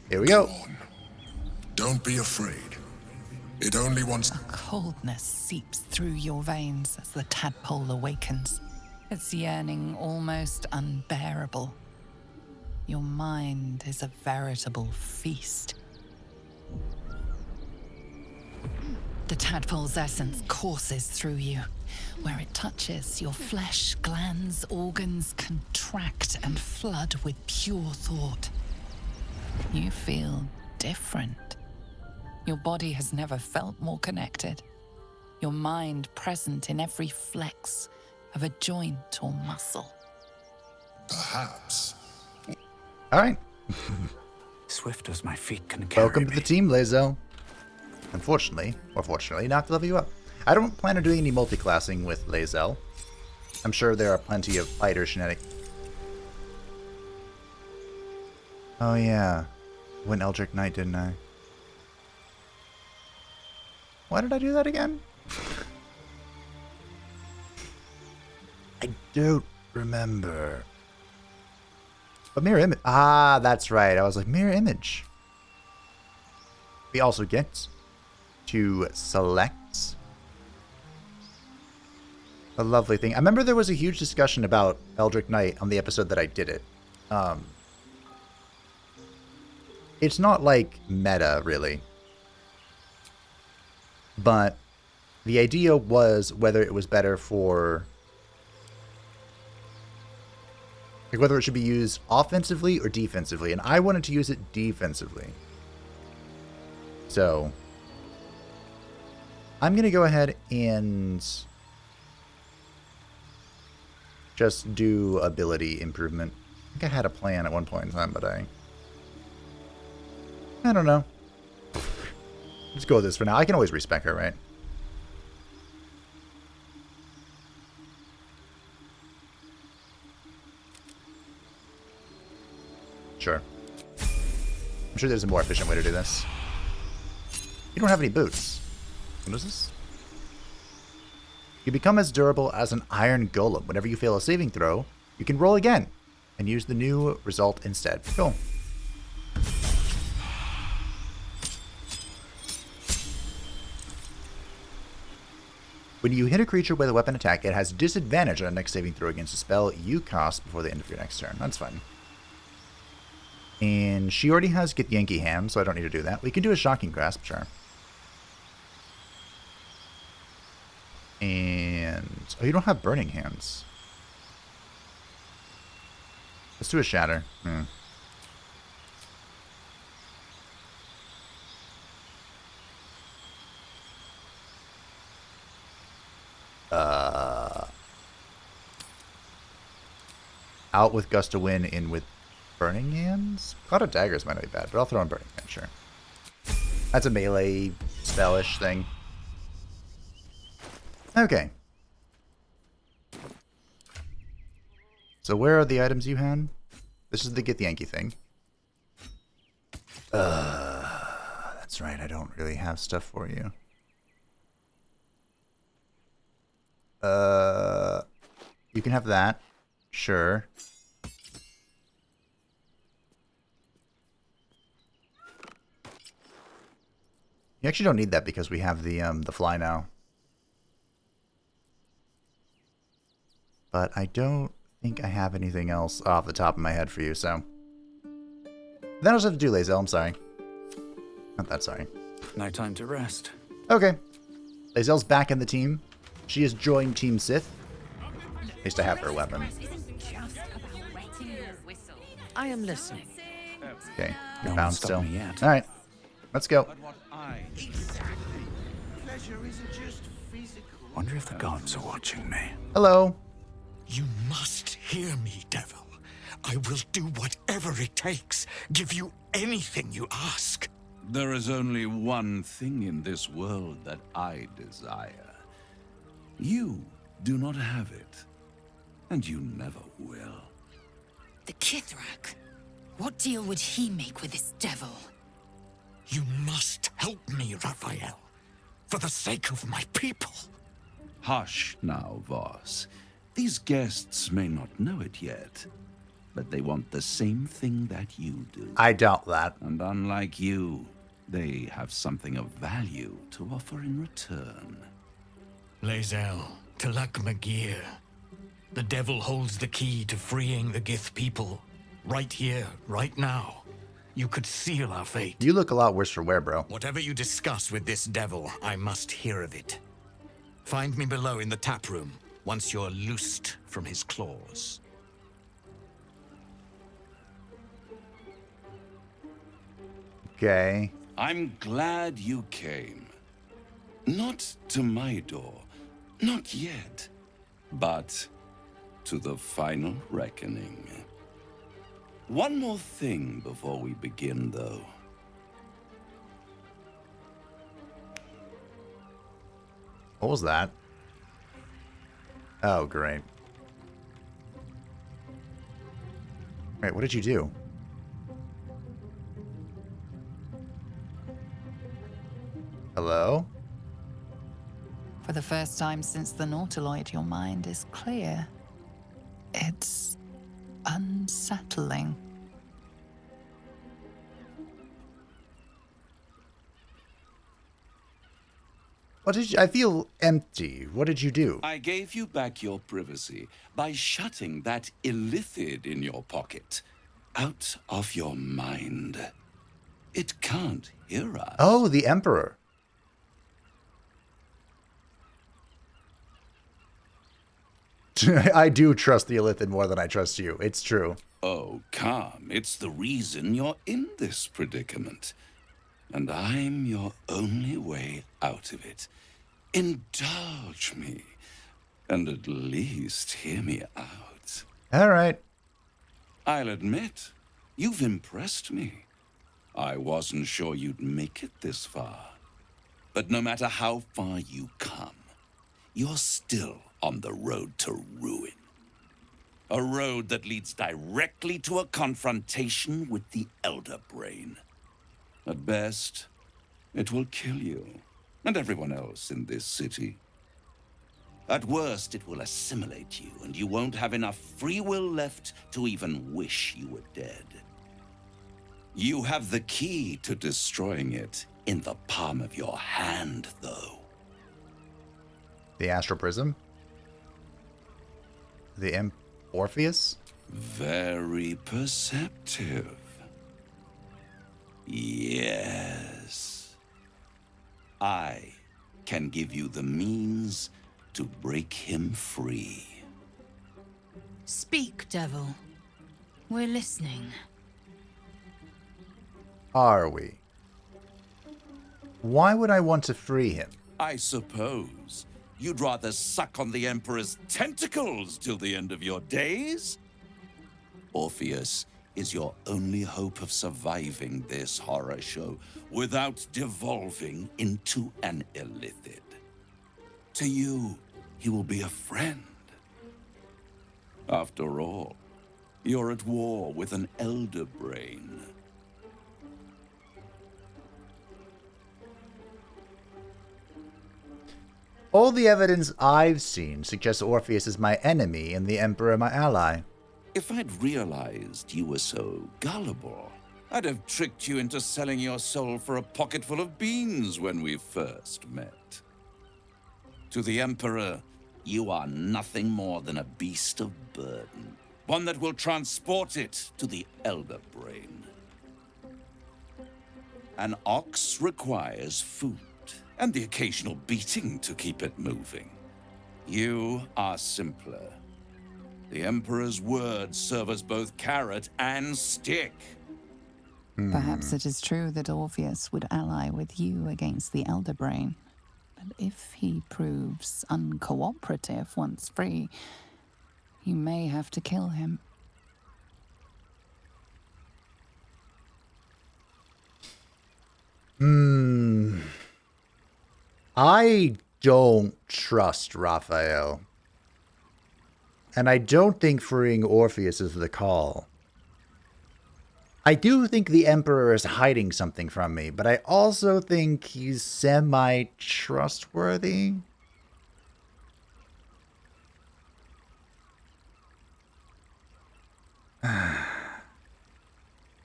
Here we go. Come on. Don't be afraid. It only wants... A coldness seeps through your veins as the tadpole awakens. Its yearning almost unbearable. Your mind is a veritable feast. The tadpole's essence courses through you. Where it touches, your flesh, glands, organs contract and flood with pure thought. You feel different. Your body has never felt more connected. Your mind present in every flex of a joint or muscle. Perhaps. All right. Swift as my feet can carry Welcome to the team, Lae'zel. Unfortunately, or fortunately, not to level you up. I don't plan on doing any multi-classing with Lae'zel. I'm sure there are plenty of fighter shenanigans. Oh yeah. Went Eldritch Knight, didn't I? Why did I do that again? I don't remember. But mirror image. Ah, that's right. I was like, mirror image. We also get to select a lovely thing. I remember there was a huge discussion about Eldritch Knight on the episode that I did it. It's not like meta, really. But the idea was whether it was better for... like whether it should be used offensively or defensively. And I wanted to use it defensively. So I'm going to go ahead and just do ability improvement. I think I had a plan at one point in time, but I don't know. Let's go with this for now. I can always respec her, right? Sure. I'm sure there's a more efficient way to do this. You don't have any boots. What is this? You become as durable as an iron golem. Whenever you fail a saving throw, you can roll again and use the new result instead. Cool. When you hit a creature with a weapon attack, it has disadvantage on the next saving throw against a spell you cast before the end of your next turn. That's fine. And she already has Get Yankee Ham, so I don't need to do that. We can do a Shocking Grasp, sure. And... oh, you don't have Burning Hands. Let's do a Shatter. Out with Gust of Wind, in with Burning Hands? Cloud of Daggers might not be bad, but I'll throw in Burning Hands, sure. That's a melee spellish thing. Okay. So where are the items you had? This is the Get the Yankee thing. That's right, I don't really have stuff for you. You can have that. Sure. You actually don't need that because we have the fly now. But I don't think I have anything else off the top of my head for you, so. Then I'll just have to do Lae'zel, I'm sorry. Not that sorry. No time to rest. Okay. Lae'zel's back in the team. She has joined Team Sith. At least I have her weapon. I am listening. Okay, you're No bound one's stopped still. me yet. Alright, let's go. Wonder if the gods are watching me. Hello. You must hear me, devil. I will do whatever it takes. Give you anything you ask. There is only one thing in this world that I desire. You do not have it, and you never will. The Kithrak. What deal would he make with this devil? You must help me, Raphael. For the sake of my people. Hush now, Voss. These guests may not know it yet, but they want the same thing that you do. I doubt that. And unlike you, they have something of value to offer in return. Lae'zel, Talak Magir. The devil holds the key to freeing the Gith people. Right here, right now. You could seal our fate. You look a lot worse for wear, bro. Whatever you discuss with this devil, I must hear of it. Find me below in the tap room, once you're loosed from his claws. Okay. I'm glad you came. Not to my door, not yet, but to the final reckoning. One more thing before we begin, though. What was that? Oh, great. Wait, what did you do? Hello? For the first time since the Nautiloid, your mind is clear. It's unsettling. What did you... I feel empty. What did you do? I gave you back your privacy by shutting that illithid in your pocket out of your mind. It can't hear us. Oh, the Emperor. I do trust the illithid more than I trust you. It's true. Oh, calm. It's the reason you're in this predicament. And I'm your only way out of it. Indulge me, and at least hear me out. All right. I'll admit, you've impressed me. I wasn't sure you'd make it this far. But no matter how far you come, you're still on the road to ruin. A road that leads directly to a confrontation with the Elder Brain. At best, it will kill you, and everyone else in this city. At worst, it will assimilate you, and you won't have enough free will left to even wish you were dead. You have the key to destroying it in the palm of your hand, though. The Astral Prism? The Orpheus? Very perceptive. Yes. I can give you the means to break him free. Speak, devil. We're listening. Are we? Why would I want to free him? I suppose you'd rather suck on the Emperor's tentacles till the end of your days? Orpheus is your only hope of surviving this horror show without devolving into an illithid. To you, he will be a friend. After all, you're at war with an Elder Brain. All the evidence I've seen suggests Orpheus is my enemy and the Emperor my ally. If I'd realized you were so gullible, I'd have tricked you into selling your soul for a pocketful of beans when we first met. To the Emperor, You are nothing more than a beast of burden, one that will transport it to the Elder Brain. An ox requires food, and the occasional beating to keep it moving. You are simpler. The Emperor's words serve as both carrot and stick. Perhaps it is true that Orpheus would ally with you against the Elder Brain. But if he proves uncooperative once free, you may have to kill him. I don't trust Raphael. And I don't think freeing Orpheus is the call. I do think the Emperor is hiding something from me, but I also think he's semi-trustworthy.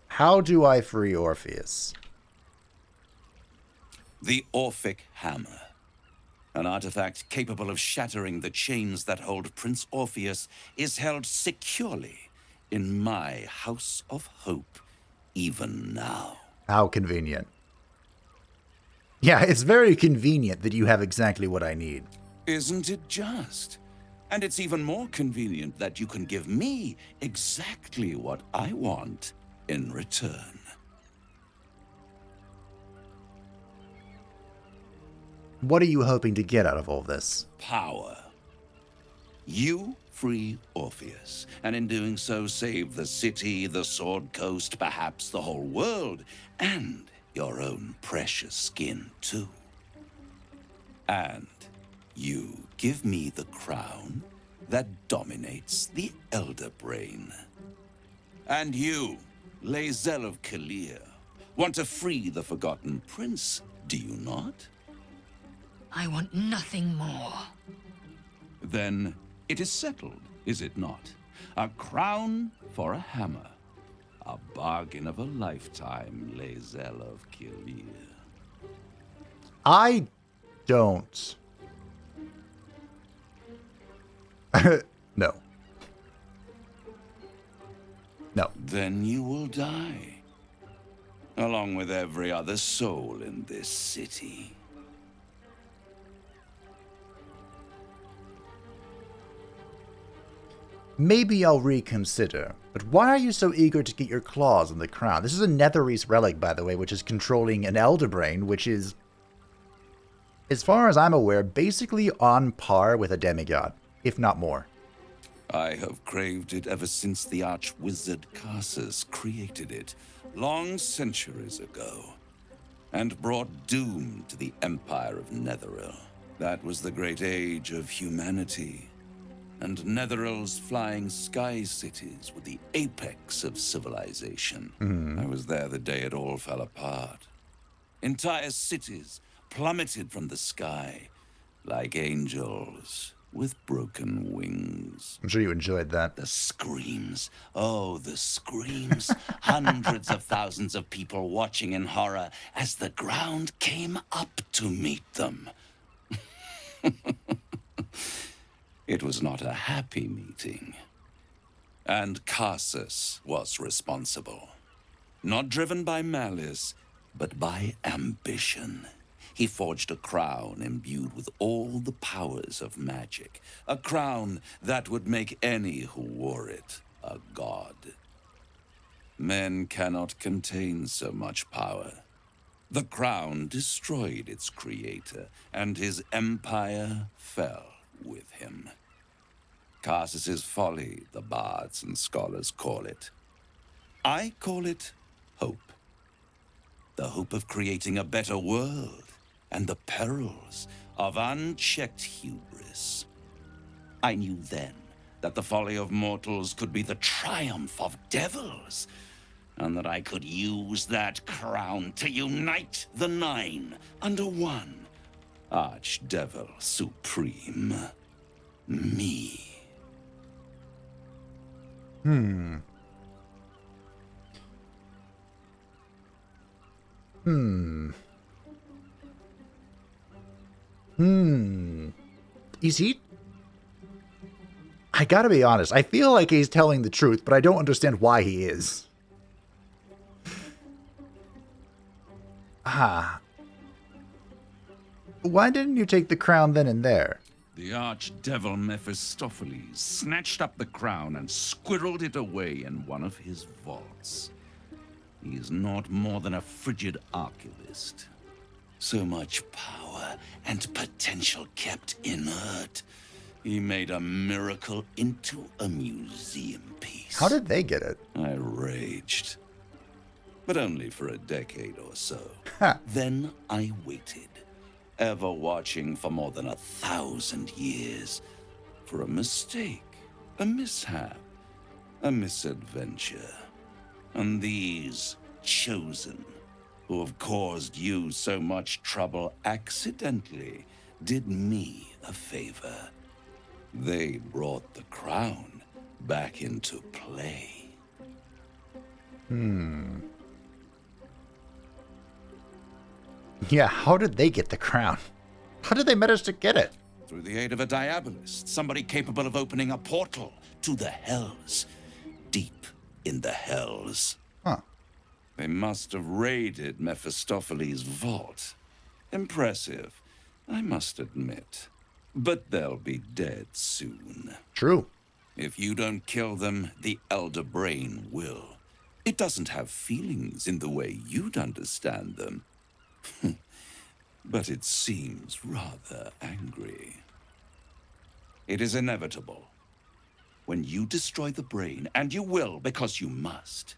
How do I free Orpheus? The Orphic Hammer. An artifact capable of shattering the chains that hold Prince Orpheus is held securely in my House of Hope, even now. How convenient. Yeah, it's very convenient that you have exactly what I need. Isn't it just? And it's even more convenient that you can give me exactly what I want in return. What are you hoping to get out of all this? Power. You free Orpheus, and in doing so save the city, the Sword Coast, perhaps the whole world, and your own precious skin too. And you give me the crown that dominates the Elder Brain. And you, Lae'zel of Kalir, want to free the Forgotten Prince, do you not? I want nothing more. Then it is settled, is it not? A crown for a hammer. A bargain of a lifetime, Lae'zel of Kalir. I don't. No. No. Then you will die. Along with every other soul in this city. Maybe I'll reconsider, but why are you so eager to get your claws on the crown? This is a Netherese relic, by the way, which is controlling an Elder Brain, which is, as far as I'm aware, basically on par with a demigod, if not more. I have craved it ever since the arch-wizard Karsus created it, long centuries ago, and brought doom to the Empire of Netheril. That was the great age of humanity. And Netheril's flying sky cities were the apex of civilization. I was there the day it all fell apart. Entire cities plummeted from the sky like angels with broken wings. I'm sure you enjoyed that. The screams. Oh, the screams. Hundreds of thousands of people watching in horror as the ground came up to meet them. It was not a happy meeting. And Karsus was responsible. Not driven by malice, but by ambition. He forged a crown imbued with all the powers of magic. A crown that would make any who wore it a god. Men cannot contain so much power. The crown destroyed its creator, and his empire fell with him. Karsus's folly, the bards and scholars call it. I call it hope. The hope of creating a better world, and the perils of unchecked hubris. I knew then that the folly of mortals could be the triumph of devils, and that I could use that crown to unite the Nine under one Archdevil Supreme. Me. Is he I gotta be honest. I feel like he's telling the truth, but I don't understand why he is. Ah. Why didn't you take the crown then and there? The archdevil Mephistopheles snatched up the crown and squirreled it away in one of his vaults. He is not more than a frigid archivist. So much power and potential kept inert. He made a miracle into a museum piece. How did they get it? I raged. But only for a decade or so. Then I waited, ever watching for more than 1,000 years, for a mistake, a mishap, a misadventure. And these chosen, who have caused you so much trouble accidentally, did me a favor. They brought the crown back into play. Yeah, how did they get the crown? How did they manage to get it? Through the aid of a diabolist, somebody capable of opening a portal to the hells. Deep in the hells. Huh. They must have raided Mephistopheles' vault. Impressive, I must admit. But they'll be dead soon. True. If you don't kill them, the Elder Brain will. It doesn't have feelings in the way you'd understand them. But it seems rather angry. It is inevitable. When you destroy the brain, and you will because you must,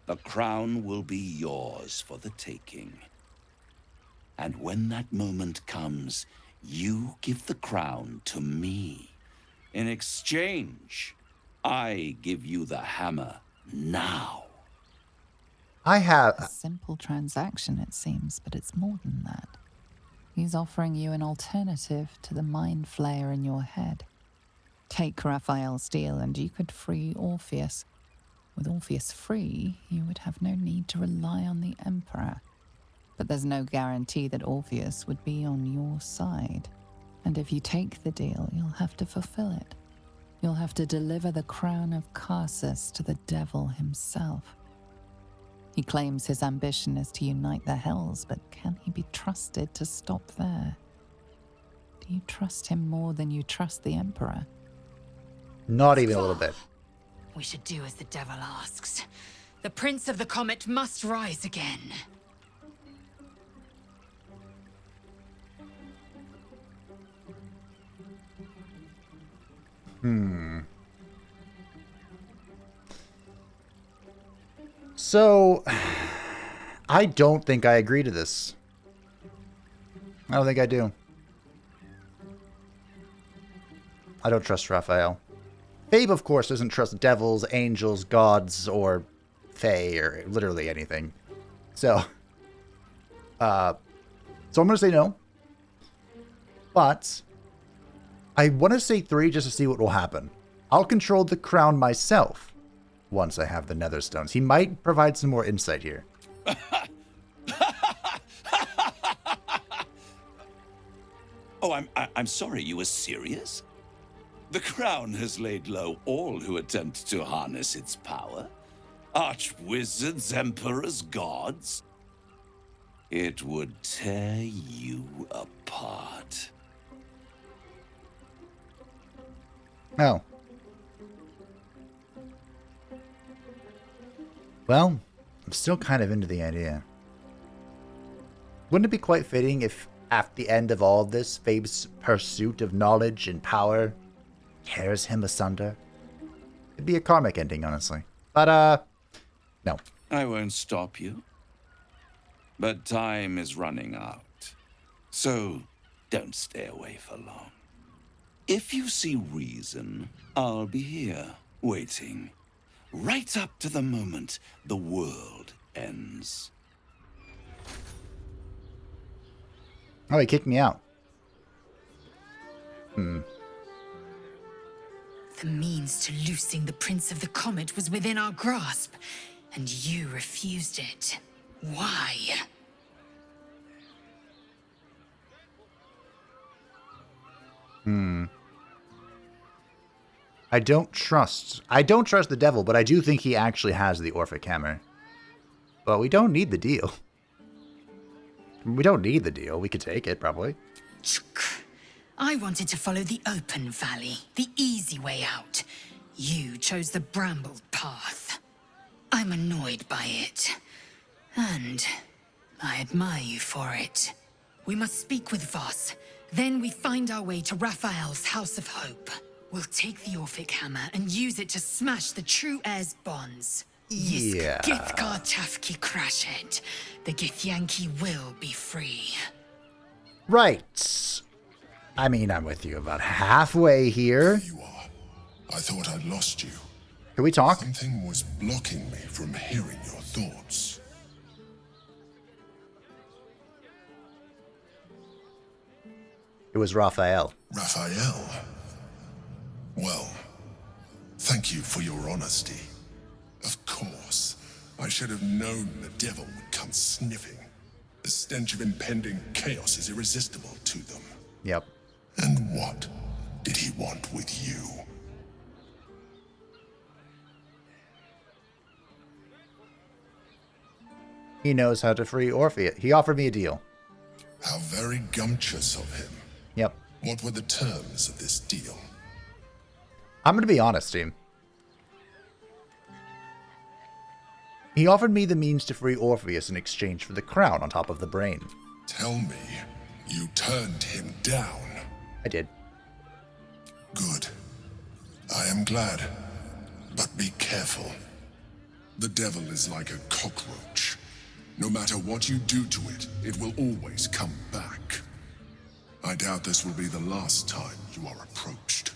the crown will be yours for the taking. And when that moment comes, you give the crown to me. In exchange, I give you the hammer now. I have... A simple transaction, it seems, but it's more than that. He's offering you an alternative to the mind flayer in your head. Take Raphael's deal and you could free Orpheus. With Orpheus free, you would have no need to rely on the Emperor. But there's no guarantee that Orpheus would be on your side. And if you take the deal, you'll have to fulfill it. You'll have to deliver the crown of Karsus to the devil himself. He claims his ambition is to unite the hells, but can he be trusted to stop there? Do you trust him more than you trust the Emperor? Not even a little bit. We should do as the devil asks. The Prince of the Comet must rise again. So, I don't think I agree to this. I don't think I do. I don't trust Raphael. Fabe, of course, doesn't trust devils, angels, gods, or fae, or literally anything. So I'm going to say no. But I want to say 3 just to see what will happen. I'll control the crown myself once I have the nether stones. He might provide some more insight here. Oh, I'm sorry, you were serious? The crown has laid low all who attempt to harness its power. Archwizards, emperors, gods. It would tear you apart. Oh. Well, I'm still kind of into the idea. Wouldn't it be quite fitting if, at the end of all this, Fabe's pursuit of knowledge and power tears him asunder? It'd be a karmic ending, honestly. But, no. I won't stop you. But time is running out. So, don't stay away for long. If you see reason, I'll be here, waiting. Right up to the moment the world ends. Oh, he kicked me out. The means to loosing the Prince of the Comet was within our grasp, and you refused it. Why? I don't trust the devil, but I do think he actually has the Orphic Hammer. But we don't need the deal. We don't need the deal. We could take it, probably. I wanted to follow the open valley, the easy way out. You chose the brambled path. I'm annoyed by it. And I admire you for it. We must speak with Voss. Then we find our way to Raphael's House of Hope. We'll take the Orphic Hammer and use it to smash the true heir's bonds. Yeah. Githgar Tafki Crashet. The Githyanki will be free. Right. I mean, I'm with you about halfway here. There you are. I thought I'd lost you. Can we talk? Something was blocking me from hearing your thoughts. It was Raphael. Raphael? Well, thank you for your honesty. Of course, I should have known the devil would come sniffing. The stench of impending chaos is irresistible to them. Yep. And what did he want with you? He knows how to free Orpheus. He offered me a deal. How very gumptious of him. Yep. What were the terms of this deal? I'm going to be honest, team. He offered me the means to free Orpheus in exchange for the crown on top of the brain. Tell me, you turned him down. I did. Good. I am glad. But be careful. The devil is like a cockroach. No matter what you do to it, it will always come back. I doubt this will be the last time you are approached.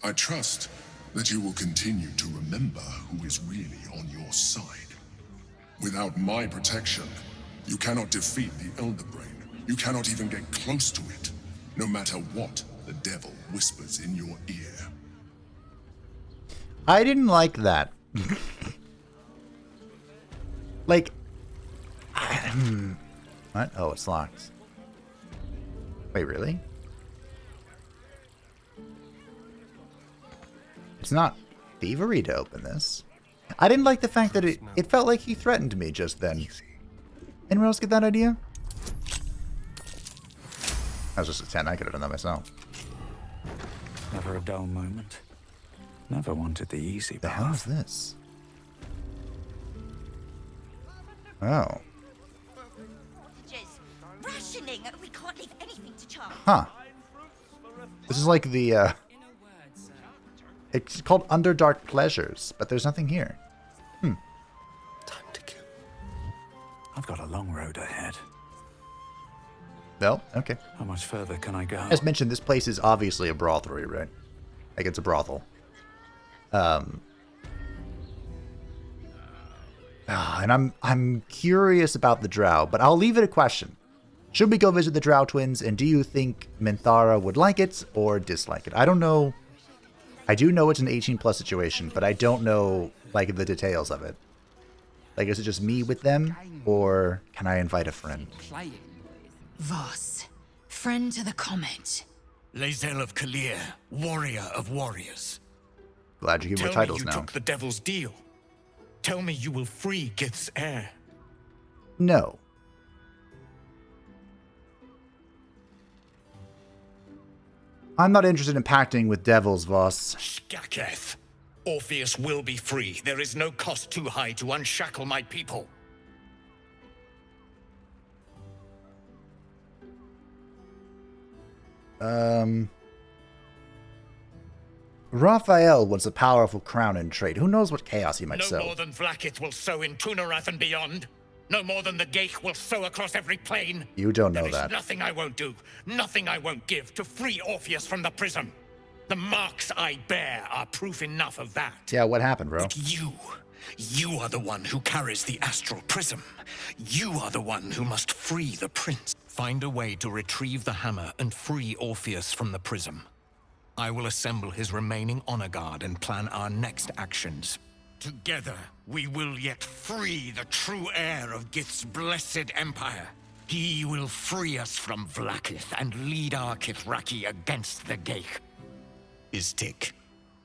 I trust that you will continue to remember who is really on your side. Without my protection, you cannot defeat the Elder Brain. You cannot even get close to it, no matter what the devil whispers in your ear. I didn't like that. Like... What? Oh, it's locked. Wait, really? It's not thievery to open this. I didn't like the fact that it felt like he threatened me just then. Anyone else get that idea? That was just a 10. I could have done that myself. Never a dull moment. Never wanted the easy path. The hell is this? Oh. Rationing. We can't leave anything to chance. Huh. This is like the, it's called Underdark Pleasures, but there's nothing here. Time to kill. I've got a long road ahead. Well, okay. How much further can I go? As mentioned, this place is obviously a brothel, right? Like, it's a brothel. And I'm curious about the Drow, but I'll leave it a question. Should we go visit the Drow twins, and do you think Minthara would like it or dislike it? I don't know. I do know it's an 18+ situation, but I don't know, like, the details of it. Like, is it just me with them, or can I invite a friend? Voss, friend to the comet. Lae'zel of Kalir, warrior of warriors. Glad you give me titles now. Tell me you took the devil's deal. Tell me you will free Gith's heir. No. I'm not interested in pacting with devils, Voss. Skaketh. Orpheus will be free. There is no cost too high to unshackle my people. Raphael wants a powerful crown and trade. Who knows what chaos he might sow? No more than Vlaakith will sow in Tunarath and beyond. No more than the Geich will sow across every plain. You don't know There that. is nothing I won't do, nothing I won't give to free Orpheus from the prism. The marks I bear are proof enough of that. Yeah, what happened, bro? But you are the one who carries the astral prism. You are the one who must free the prince. Find a way to retrieve the hammer and free Orpheus from the prism. I will assemble his remaining honor guard and plan our next actions. Together, we will yet free the true heir of Gith's blessed empire. He will free us from Vlaakith and lead our Kithraki against the Geich. Istik,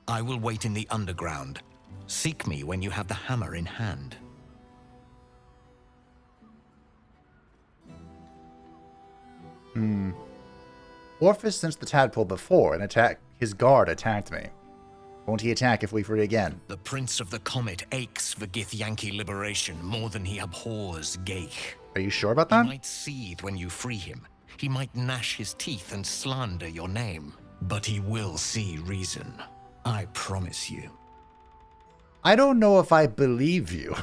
I will wait in the underground. Seek me when you have the hammer in hand. Orpheus sensed the tadpole before and his guard attacked me. Won't he attack if we free again? The Prince of the Comet aches for Githyanki liberation more than he abhors Geich. Are you sure about that? He might seethe when you free him. He might gnash his teeth and slander your name. But he will see reason. I promise you. I don't know if I believe you.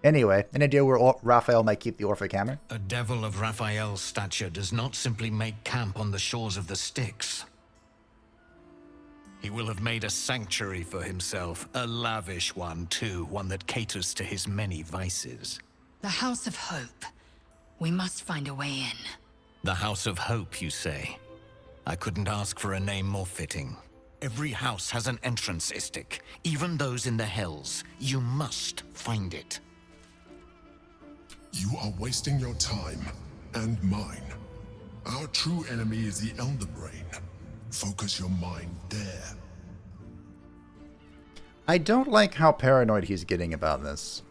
Anyway, an idea where Raphael might keep the Orphic hammer? A devil of Raphael's stature does not simply make camp on the shores of the Styx. He will have made a sanctuary for himself, a lavish one too, one that caters to his many vices. The House of Hope. We must find a way in. The House of Hope, you say? I couldn't ask for a name more fitting. Every house has an entrance, Istik, even those in the Hells. You must find it. You are wasting your time, and mine. Our true enemy is the Elder Brain. Focus your mind there. I don't like how paranoid he's getting about this.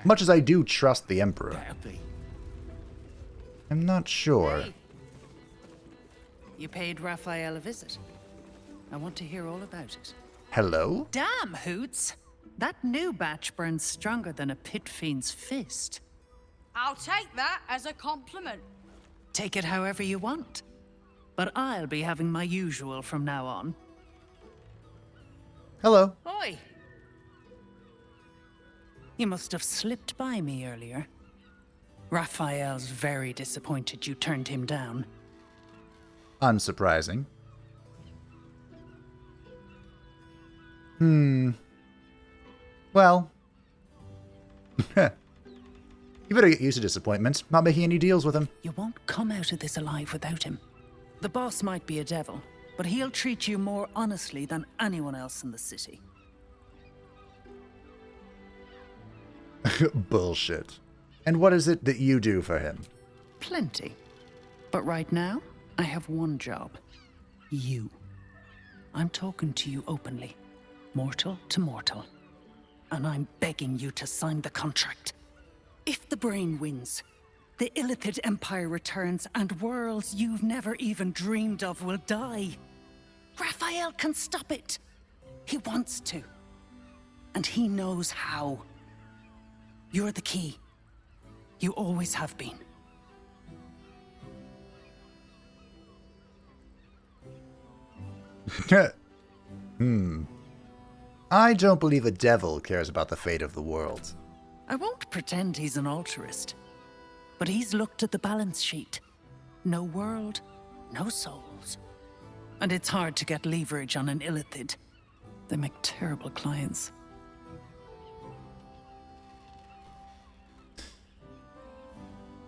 Much as I do trust the Emperor. I'm not sure. Hey. You paid Raphael a visit. I want to hear all about it. Hello? Damn, Hoots! That new batch burns stronger than a pit fiend's fist. I'll take that as a compliment. Take it however you want. But I'll be having my usual from now on. Hello. Oi! You must have slipped by me earlier. Raphael's very disappointed you turned him down. Unsurprising. Well. You better get used to disappointment. Not making any deals with him. You won't come out of this alive without him. The boss might be a devil, but he'll treat you more honestly than anyone else in the city. Bullshit. And what is it that you do for him? Plenty. But right now, I have one job. You. I'm talking to you openly. Mortal to mortal. And I'm begging you to sign the contract. If the brain wins, the Illithid Empire returns and worlds you've never even dreamed of will die. Raphael can stop it. He wants to. And he knows how. You're the key. You always have been. I don't believe a devil cares about the fate of the world. I won't pretend he's an altruist, but he's looked at the balance sheet. No world, no souls. And it's hard to get leverage on an Illithid. They make terrible clients.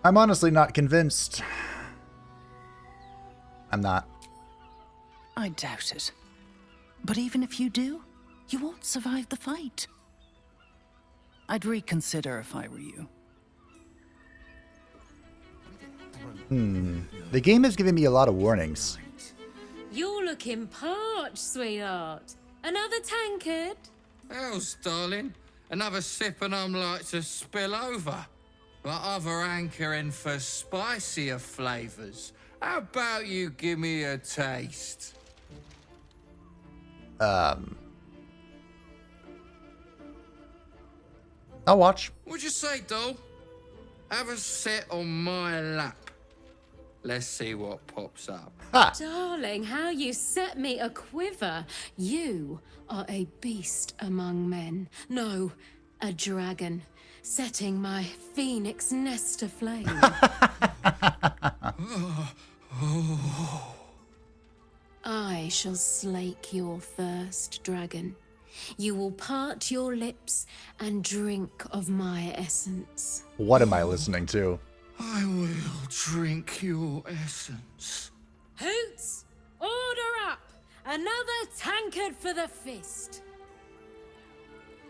I'm honestly not convinced. I'm not. I doubt it. But even if you do, you won't survive the fight. I'd reconsider if I were you. The game is giving me a lot of warnings. You're looking parched, sweetheart. Another tankard? Else, darling. Another sip and I'm like to spill over. But other hankering for spicier flavors. How about you give me a taste? I'll watch. What'd you say, doll? Have a sit on my lap. Let's see what pops up. Darling, how you set me a quiver. You are a beast among men. No, a dragon, setting my phoenix nest aflame. I shall slake your thirst, dragon. You will part your lips and drink of my essence. What am I listening to? I will drink your essence. Hoots, order up! Another tankard for the fist.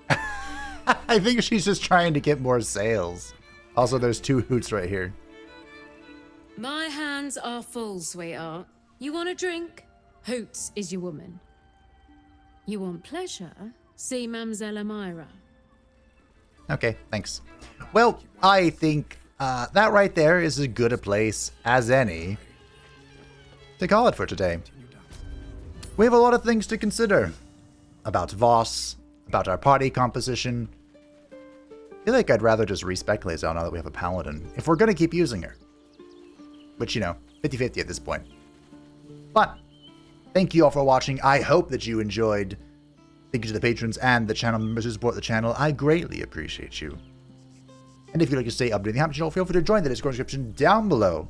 I think she's just trying to get more sales. Also, there's 2 hoots right here. My hands are full, sweetheart. You want a drink? Hoots is your woman. You want pleasure? See Mamselle Amira. Okay, thanks. Well, I think that right there is as good a place as any to call it for today. We have a lot of things to consider about Voss, about our party composition. I feel like I'd rather just respec Lae'zel now that we have a paladin, if we're going to keep using her. Which, you know, 50-50 at this point. But thank you all for watching. I hope that you enjoyed. Thank you to the patrons and the channel members who support the channel. I greatly appreciate you. And if you'd like to stay updated on the Hampton channel, feel free to join the Discord description down below.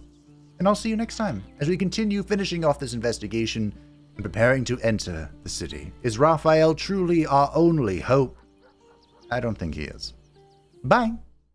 And I'll see you next time as we continue finishing off this investigation and preparing to enter the city. Is Raphael truly our only hope? I don't think he is. Bye.